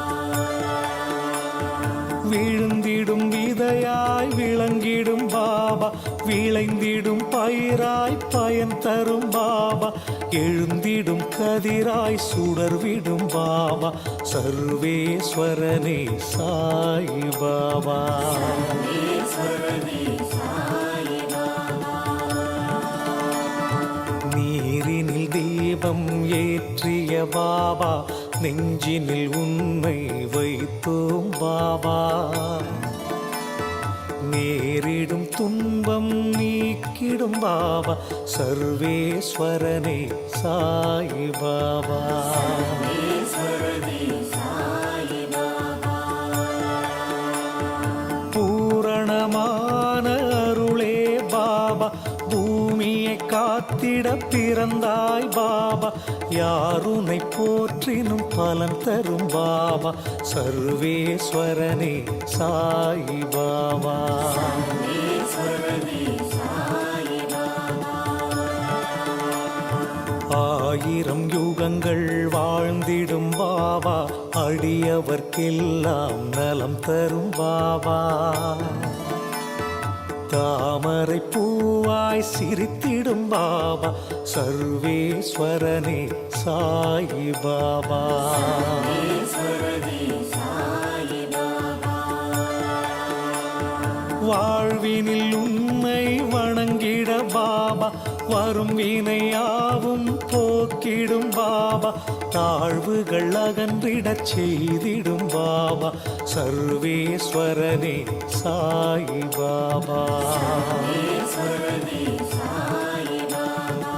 விழுந்திடும் விதையாய் விளங்கிடும் பாபா, விளைந்திடும் பயிராய் பயன் தரும் பாபா. எழுந்திடும் கதிராய் சுடர்விடும் பாபா, சர்வேஸ்வரனே சாயி பாபா. ஈஸ்வரனே சாயி பாபா. நீரினில் தீபம் ஏற்றிய பாபா, நெஞ்சினில் உன்னை வைத்தோம் பாபா. நேரிடும் துன்பம் நீக்கிடும் பாபா, சர்வேஸ்வரனே சாயி பாபா. ஈஸ்வரனே சாயி பாபா. பூரணமான அருளே பாபா, பூமியை காத்திட பிறந்தாய் பாபா. யாருனை போற்றினும் பலன் தரும் பாபா, சர்வேஸ்வரனே சாயி பாபா. ஈஸ்வரனே சாயி பாபா. ஆயிரம் யுகங்கள் வாழ்ந்திடும் பாபா, அடியவர்க்கெல்லாம் நலம் தரும் பாபா. தாமரை பூவாய் சிரித்திடும் பாபா, சர்வேஸ்வரனே சாயி பாபா. ஈஸ்வரனே சாயி பாபா. வாழ்வினில் உன்னை வணங்கிட பாபா, வரும் வினையாவும் போக்கிடும் பாபா. தாழ்வுகள் அகன்றிடச் செய்திடும் பாபா, சர்வேஸ்வரனே சாயி பாபா. ஈஸ்வரனே சாயி பாபா.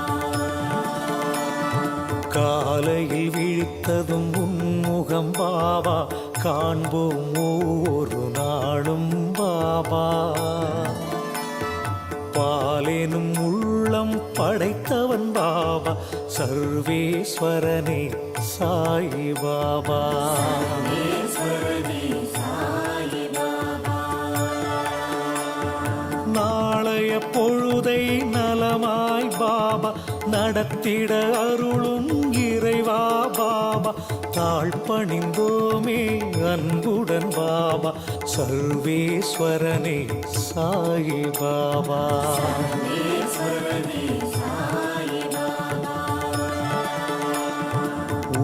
காலையில் விழித்ததும் உன்முகம் பாபா, காண்போம் ஒவ்வொரு நாளும் பாபா. பாலேனும் உள்ளம் படைத்தவன் பாபா, சர்வேஸ்வரனே சாயி பாபா. ஈஸ்வரனே சாயி பாபா. நாளைய பொழுதை நலமாய் பாபா, நடத்திட அருளும் இறைவா பாபா. தாழ்பணிந்தோமே அன்புடன் பாபா, சர்வேஸ்வரனே சாயி பாபா. ஈஸ்வரனே சாயி பாபா.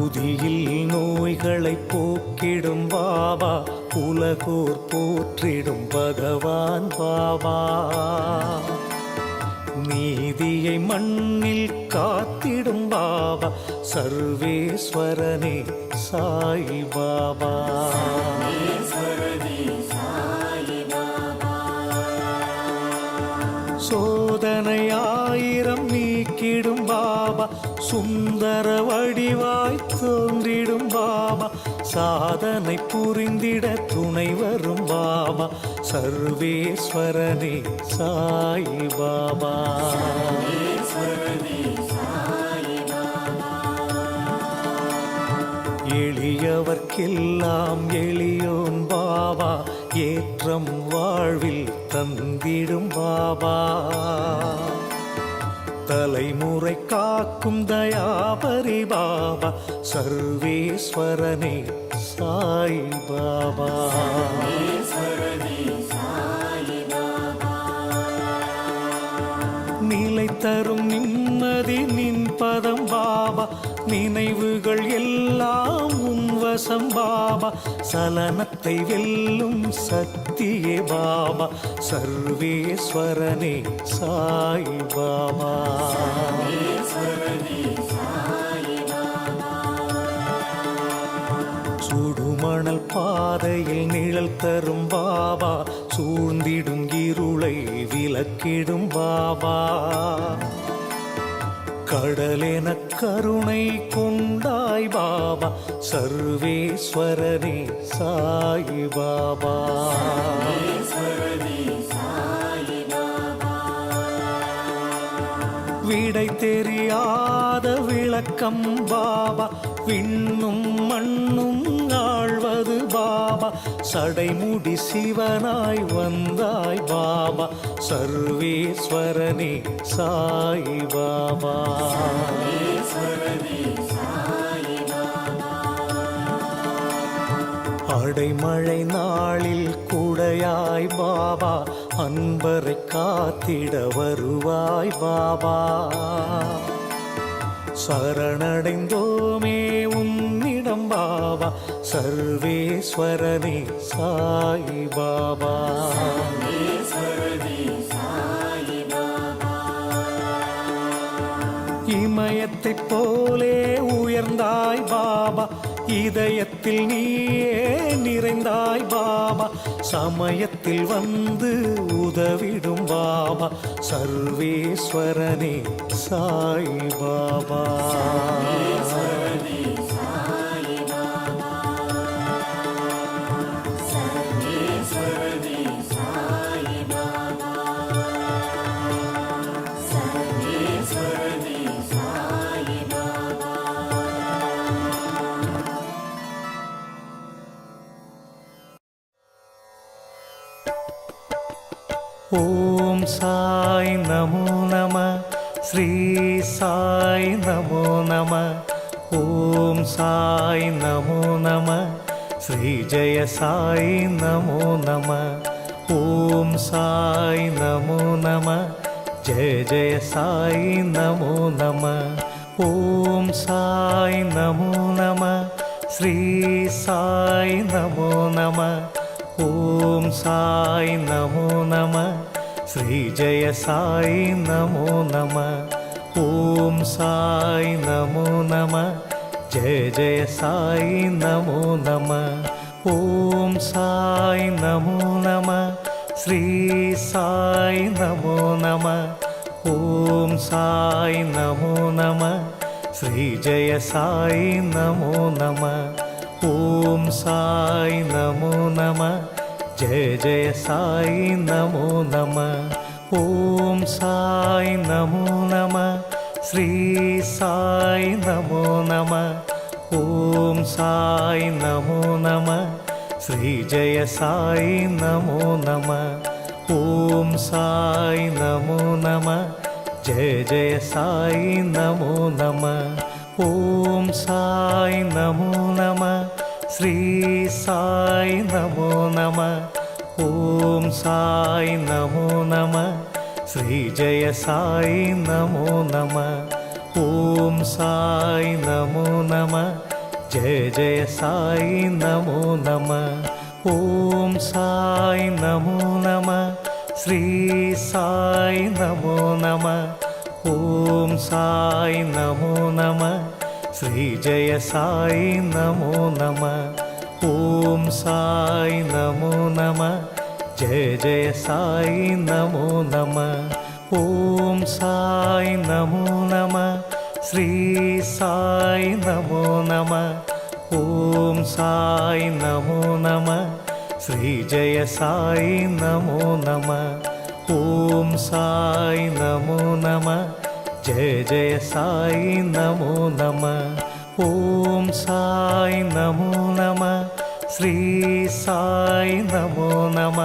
உதியில் நோய்களை போக்கிடும் பாபா, உலகோர் போற்றிடும் பகவான் பாபா. நீதியை மண்ணில் காத்திடும் பாபா, சர்வேஸ்வரனே சாயி பாபா. ஈஸ்வரனே சாயி பாபா. சோதனையாயிரம் நீக்கிடும் பாபா, சுந்தர வடிவாய் தோன்றிடும் பாபா. சாதனை புரிந்திட துணை வரும் பாபா, சர்வேஸ்வரனே சாயி பாபா. ஈஸ்வரனே சாயி பாபா. எளியவர்க்கெல்லாம் எளியோன் பாபா, ஏற்றம் வாழ்வில் தந்திடும் பாபா. தலைமுறை காக்கும் தயாபரி பாபா, சர்வேஸ்வரனே சாயி பாபா. ஈஸ்வரனே சாயி பாபா. நிலைத்த நினைவுகள் எல்லாம் உன்வசம் பாபா சலனத்தை வெல்லும் சக்தியே பாபா சர்வேஸ்வரனே சாய் பாபா ஈஸ்வரனே சாய் பாபா சுடுமணல் பாதையில் நிழல் தரும் பாபா சூழ்ந்திடும் இருளை விலக்கிடும் பாபா கடலென கருணை கொண்டாய் பாபா சர்வேஸ்வரனே சாய் பாபா ஈஸ்வரனே சாய் பாபா விடை தெரியாத விளக்கம் பாபா விண்ணும் மண்ணும் ஆழ்வது பாபா சடைமுடி சிவனாய் வந்தாய் பாபா சர்வேஸ்வரனே சாய் பாபா ஈஸ்வரனே சாய் பாபா அடைமழை நாளில் குடையாய் பாபா அன்பரை காத்திட வருவாய் பாபா சரணடைந்தோமே உன்னிடம் பாபா சர்வேஸ்வரனே சாய் பாபா ஈஸ்வரனே சாய் பாபா இமயத்தைப் போலே உயர்ந்தாய் பாபா இதயத்தில் நீயே நிறைந்தாய் பாபா சமயத்தில் வந்து உதவிடும் பாபா சர்வேஸ்வரனே சாய் பாபா ஈஸ்வரனே சாய் பாபா சர்வேஸ்வரனே சாய் பாபா சர்வேஸ்வரனே சாய் பாபா ஓம் சாய் நமோ நம ஸ்ரீ சாய் நமோ நம ஓம் சாய் நமோ நம ஸ்ரீ ஜெய சாய் நமோ நம ஓம் சாய் நமோ நம ஜெய ஜெய சாய் நமோ நம ஓம் சாய் நமோ நம ஸ்ரீ சாய் நமோ நம ஓம் சாய் நமோ நம ஸ்ரீ ஜெய சாய் நமோ நம ஓம் சாய் நமோ நம ஜெய ஜெய சாய் நமோ நம ஓம் சாய் நமோ நம ஸ்ரீ சாய் நமோ நம ஓம் சாய் நமோ நம ஸ்ரீ ஜெய சாய் நமோ நம ஓம் சாய் நமோ நம ஜெய ஜெய சாய் நமோ நம ஓம் சாய் நமோ நம ஸ்ரீ சாய் நமோ நம ஓம் சாய் நமோ நம ஸ்ரீ ஜெய சாய் நமோ நம ஓம் சாய் நமோ நம ஜெய ஜெய சாய் நமோ நம ஓம் சாய் நமோ நம ஸ்ரீ சாய் நமோ நம ஓம் சாய் நமோ நம ஸ்ரீ ஜெய சாய் நமோ நம ஓம் சாய் நமோ நம ஜெய ஜெய சாய் நமோ நம ஓம் சாய் நமோ நம ஸ்ரீ சாய் நமோ நம ஓம் சாய் நமோ நம ஸ்ரீ ஜெய சாய் நமோ நம ஓம் சாய் நமோ நம ஜெய ஜெய சாய் நமோ நம ஓம் சாய் நமோ நம ஸ்ரீ சாய் நமோ நம ஓம் சாய் நமோ நம ஸ்ரீ ஜெய சாய் நமோ நம ஓம் சாய் நமோ நம ஜெய ஜெய சாய் நமோ நம ஓம் சாய் நமோ நம ஸ்ரீ சாய் நமோ நம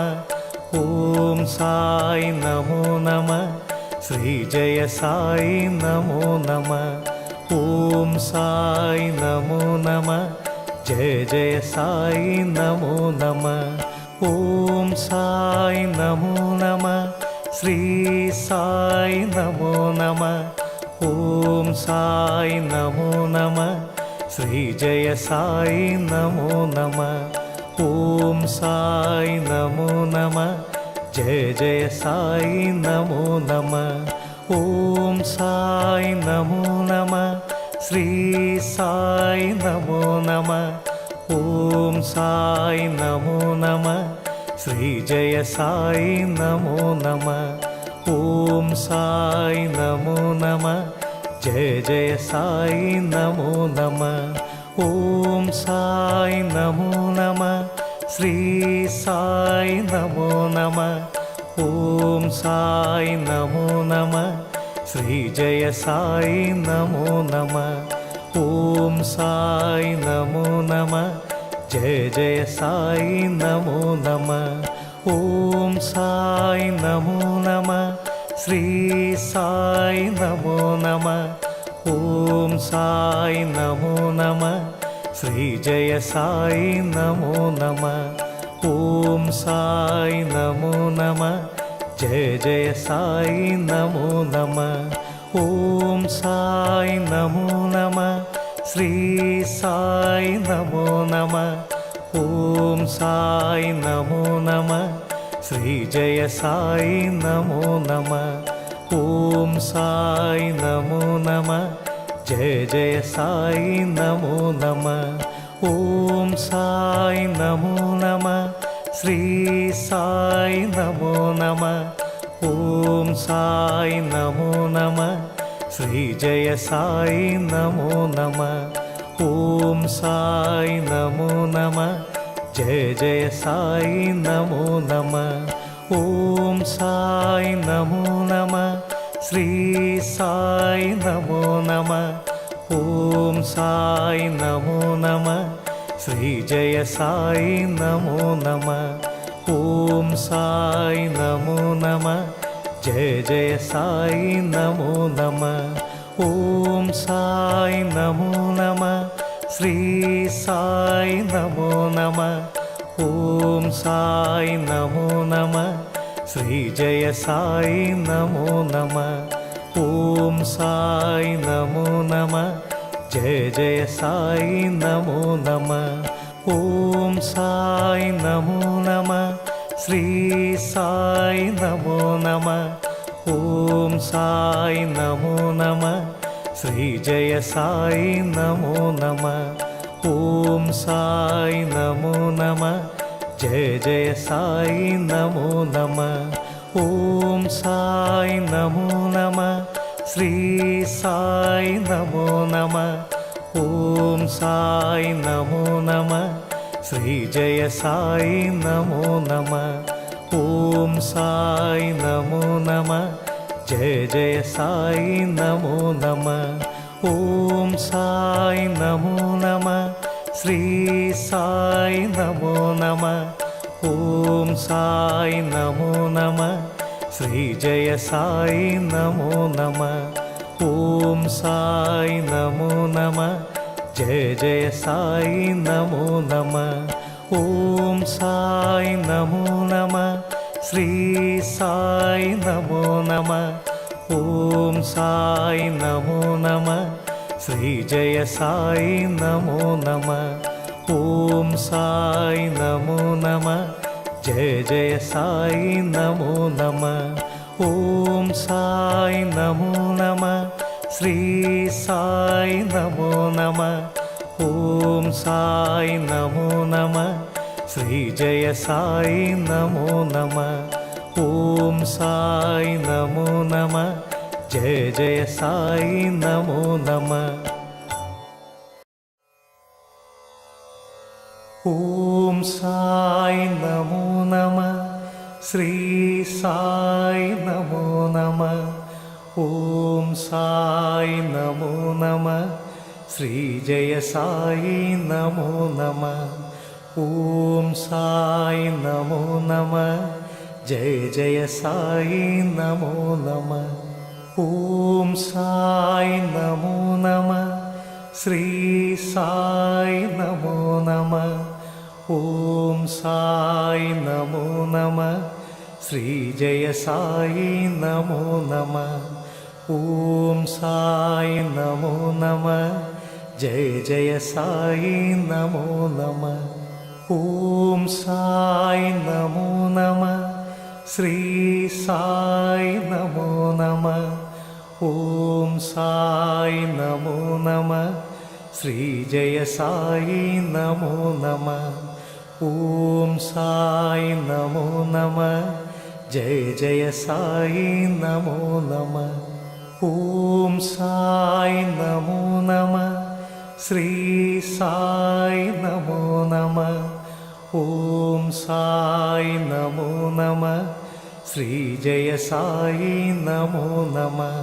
ஓம் சாய் நமோ நம ஸ்ரீ ஜெய சாய் நமோ நம ஓம் சாய் நமோ நம ஜெய ஜெய சாய் நமோ நம ஓம் சாய் நமோ நம ஸ்ரீ சாய் நமோ நம ఓం సాయి నమో నమ శ్రీ జయ సాయి నమో నమ ఓం సాయి నమో నమ జయ జయ సాయి నమో నమ ఓం సాయి నమో నమ శ్రీ సాయి నమో నమ ఓం సాయి నమో నమ శ్రీ జయ సాయి నమో నమ ఓం సాయి నమో నమ జయ జయ సాయి నమో నమ ఓం సాయి నమో నమ శ్రీ సాయి నమో నమ ఓం సాయి నమో నమ శ్రీ జయ సాయి నమో నమ ఓం సాయి నమో నమ జయ జయ సాయి నమో నమ ఓం సాయి నమో నమ శ్రీ సాయి నమో నమ ఓం సాయి నమో నమ శ్రీ జయ సాయి నమో నమ ఓం సాయి నమో నమ జయ జయ సాయి నమో నమ ఓం సాయి నమో నమ శ్రీ సాయి నమో నమ ఓం సాయి నమో నమ శ్రీ జయ సాయి నమో నమ ఓం సాయి నమో నమ జయ జయ సాయి నమో నమ ఓం సాయి నమో నమ శ్రీ సాయి నమో నమ ఓం సాయి నమో నమ శ్రీ జయ సాయి నమో నమ ఓం సాయి నమో నమ జయ జయ సాయి నమో నమ ఓం సాయి నమో నమ శ్రీ సాయి నమో నమ ఓం సాయి నమో నమ శ్రీ జయ సాయి నమో నమ ఓం సాయి నమో నమ జయ జయ సాయి నమో నమ ఓం సాయి నమో నమ శ్రీ సాయి నమో నమ ఓం సాయి నమో నమ శ్రీ జయ సాయి నమో నమ ఓం సాయి నమో నమ జయ జయ సాయి నమో నమ ఓం సాయి నమో నమ శ్రీ సాయి నమో నమ ఓం సాయి నమో నమ శ్రీ జయ సాయి నమో నమ ఓం సాయి నమో నమ జయ జయ సాయి నమో నమ ఓం సాయి నమో నమ శ్రీ సాయి నమో నమ ఓం సాయి నమో నమ శ్రీ జయ సాయి నమో నమ ఓం సాయి నమో నమ జయ జయ సాయి నమో నమ ఓం సాయి నమో నమ శ్రీ సాయి నమో నమ ఓం సాయి నమో నమ శ్రీ జయ సాయి నమో నమ ఓం సాయి నమో నమ జయ జయ సాయి నమో నమ ఓం సాయి నమో నమ శ్రీ సాయి నమో నమ ఓం సాయి నమో నమ శ్రీ జయ సాయి నమో నమ ఓం సాయి నమో నమ జయ జయ సాయి నమో నమ ఓం సాయి నమో నమ శ్రీ సాయి నమో నమ ఓం సాయి నమో నమ శ్రీ జయ సాయి నమో నమ ఓం సాయి నమో నమ జయ జయ సాయి నమో నమ ఓం సాయి నమో నమ శ్రీ సాయి నమో నమ ఓం సాయి నమో నమ శ్రీ జయ సాయి నమో నమ ఓం సాయి నమో నమ జయ జయ సాయి నమో నమ ఓం సాయి నమో నమ శ్రీ సాయి నమో నమ ఓం సాయి నమో నమ శ్రీ జయ సాయి నమో నమ ॐ साई नमो नमः जय जय साई नमो नमः ॐ साई नमो नमः श्री साई नमो नमः ॐ साई नमो नमः श्री जय साई नमो नमः ॐ साई नमो नमः जय जय साई नमो नमः ॐ साई नमो नमः श्री साई नमो नमः ॐ साई नमो नमः श्री जय साई नमो नमः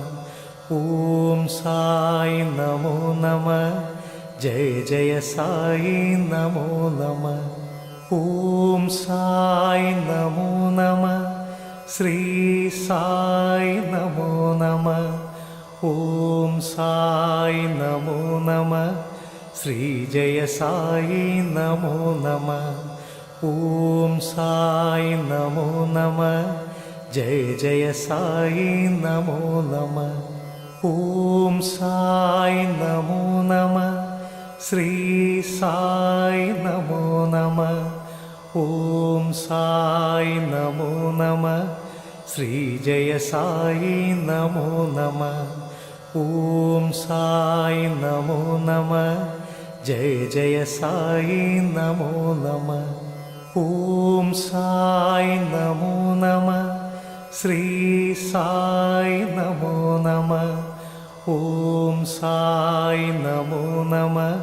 ॐ साई नमो नमः जय जय साई नमो नमः ॐ साई नमो नमः श्री साई नमो नमः ॐ साई नमो नमः श्री जय साई नमो नमः ॐ साई नमो नमः जय जय साई नमो नमः ॐ साई नमो नमः श्री साई नमो नमः ॐ साई नमो नमः श्री जय साई नमो नमः ॐ साई नमो नमः जय जय साई नमो नमः ॐ साई नमो नमः श्री साई नमो नमः ॐ साई नमो नमः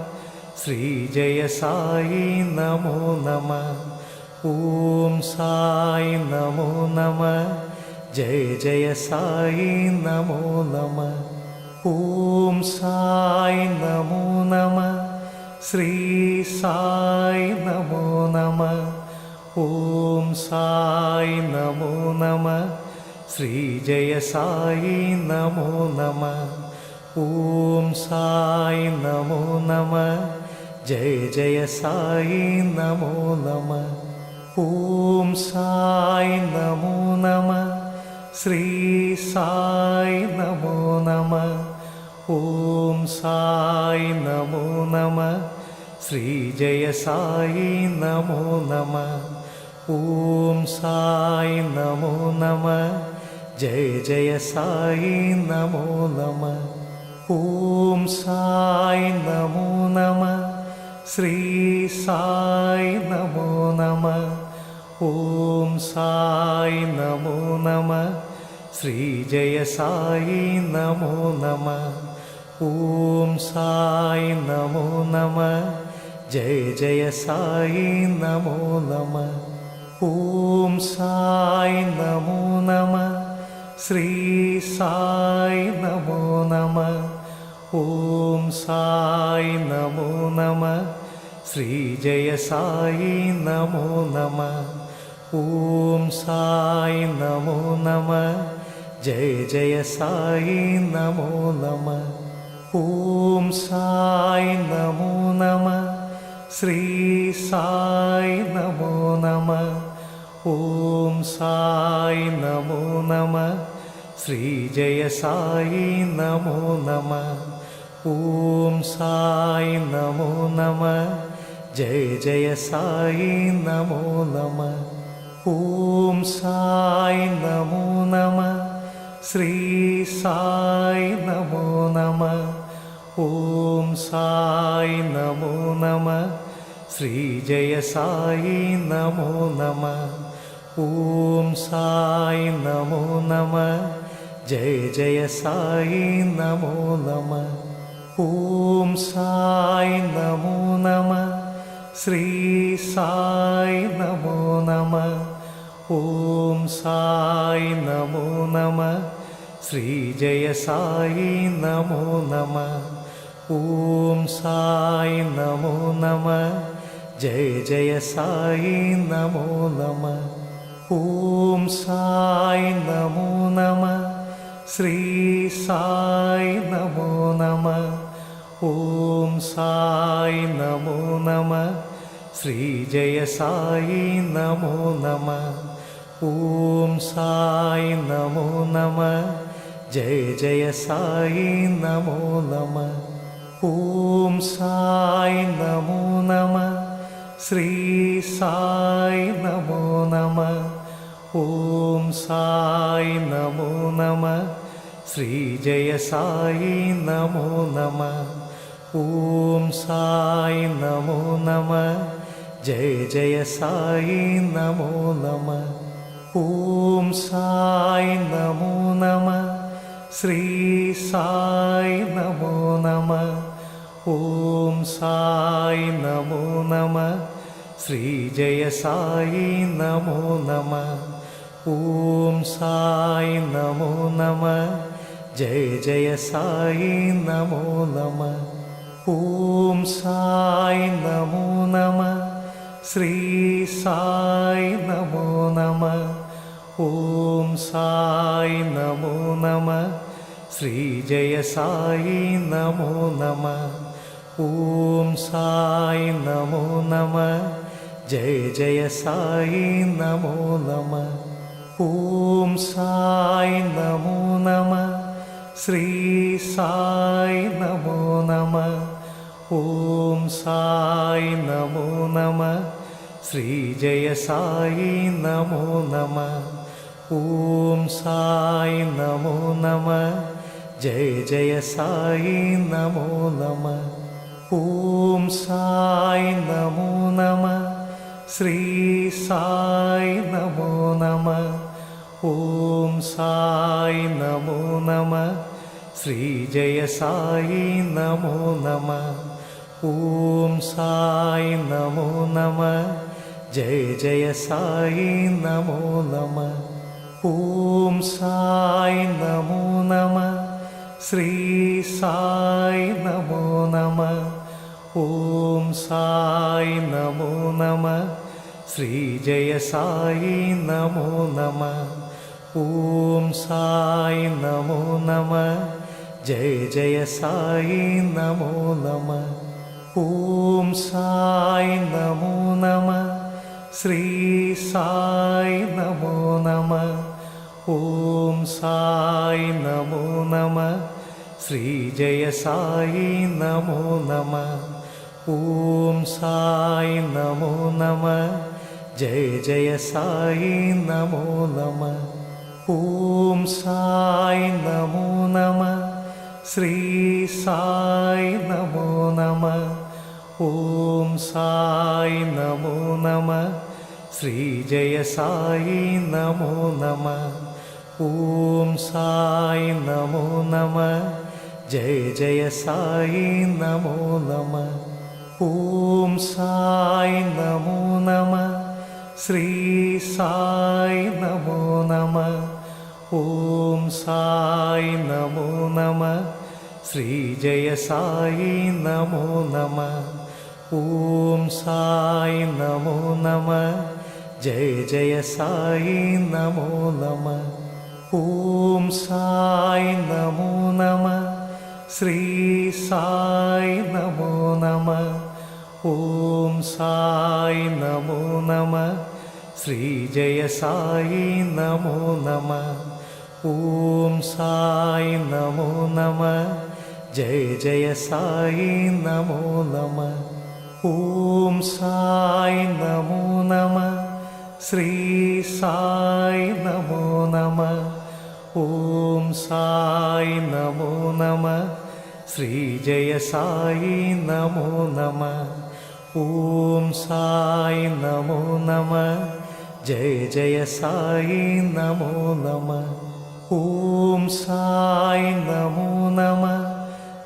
श्री जय साई नमो नमः ॐ साई नमो नमः जय जय साई नमो नमः ॐ साई नमो नमः श्री साई नमो नमः ॐ साई नमो नमः श्री जय साई नमो नमः ॐ साई नमो नमः जय जय साई नमो नमः ॐ साई नमो नमः श्री साई नमो नमः ॐ साई नमो नमः श्री जय साई नमो नमः ॐ साई नमो नमः जय जय साई नमो नमः ॐ साई नमो नमः श्री साई नमो नमः ॐ साई नमो नमः श्री जय साई नमो नमः ॐ साई नमो नमः जय जय साई नमो नमः ॐ साई नमो नमः श्री साई नमो नमः ॐ साई नमो नमः श्री जय साई नमो नमः ॐ साई नमो नमः जय जय साई नमो नमः ॐ साई नमो नमः श्री साई नमो नमः ॐ साई नमो नमः श्री जय साई नमो नमः ॐ साई नमो नमः जय जय साई नमो नमः ॐ साई नमो नमः श्री साई नमो नमः ॐ साई नमो नमः श्री जय साई नमो नमः ॐ साई नमो नमः जय जय साई नमो नमः ॐ साई नमो नमः श्री साई नमो नमः ॐ साई नमो नमः श्री जय साई नमो नमः ॐ साई नमो नमः जय जय साई नमो नमः ॐ साई नमो नमः श्री साई नमो नमः ॐ साई नमो नमः श्री जय साई नमो नमः ॐ साई नमो नमः जय जय साई नमो नमः ॐ साई नमो नमः श्री साई नमो नमः ॐ साई नमो नमः श्री जय साई नमो नमः ॐ साई नमो नमः जय जय साई नमो नमः ॐ साई नमो नमः श्री साई नमो नमः ॐ साई नमो नमः श्री जय साई नमो नमः ॐ साई नमो नमः जय जय साई नमो नमः ॐ साई नमो नमः श्री साई नमो नमः ॐ साई नमो नमः श्री जय साई नमो नमः ॐ साई नमो नमः जय जय साई नमो नमः ॐ साई नमो नमः श्री साई नमो नमः ॐ साई नमो नमः श्री जय साई नमो नमः ॐ साई नमो नमः जय जय साई नमो नमः ॐ साई नमो नमः श्री साई नमो नमः ॐ साई नमो नमः श्री जय साई नमो नमः ॐ साई नमो नमः जय जय साई नमो नमः ॐ साई नमो नमः श्री साई नमो नमः ॐ साई नमो नमः श्री जय साई नमो नमः ॐ साई नमो नमः जय जय साई नमो नमः ॐ साई नमो नमः श्री साई नमो नमः ॐ साई नमो नमः श्री जय साई नमो नमः ॐ साई नमो नमः जय जय साई नमो नमः ॐ साई नमो नमः श्री साई नमो नमः ॐ साई नमो नमः श्री जय साई नमो नमः ॐ साई नमो नमः जय जय साई नमो नमः ॐ साई नमो नमः श्री साई नमो नमः ॐ साई नमो नमः श्री जय साई नमो नमः ॐ साई नमो नमः जय जय साई नमो नमः ॐ साई नमो नमः श्री साई नमो नमः ॐ साई नमो नमः श्री जय साई नमो नमः ॐ साई नमो नमः जय जय साई नमो नमः ॐ साई नमो नमः श्री साई नमो नमः ॐ साई नमो नमः श्री जय साई नमो नमः ॐ साई नमो नमः जय जय साई नमो नमः ॐ साई नमो नमः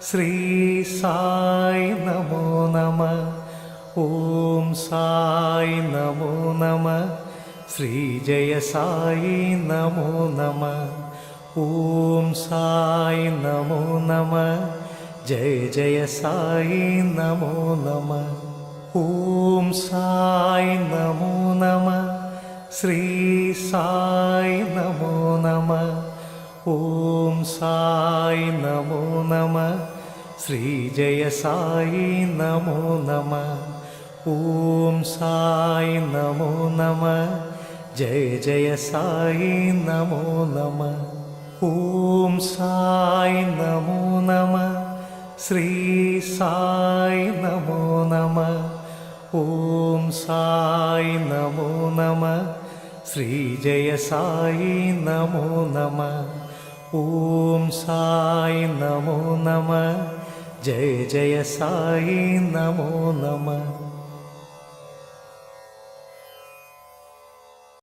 श्री साई नमो नमः ॐ साई नमो नमः श्री जय साई नमो नमः ॐ साई नमो नमः जय जय साई नमो नमः ॐ साई नमो नमः श्री साई नमो नमः ॐ साई नमो नमः श्री जय साई नमो नमः ॐ साई नमो नमः जय जय साई नमो नमः ஓம் சாய் நமோ நம. ஸ்ரீ சாய் நமோ நம. ஓம் சாய் நமோ நம. ஸ்ரீ ஜெய சாயி நமோ நம. ஓம் சாய் நமோ நம. ஜெய ஜெய சாயி நமோ நம.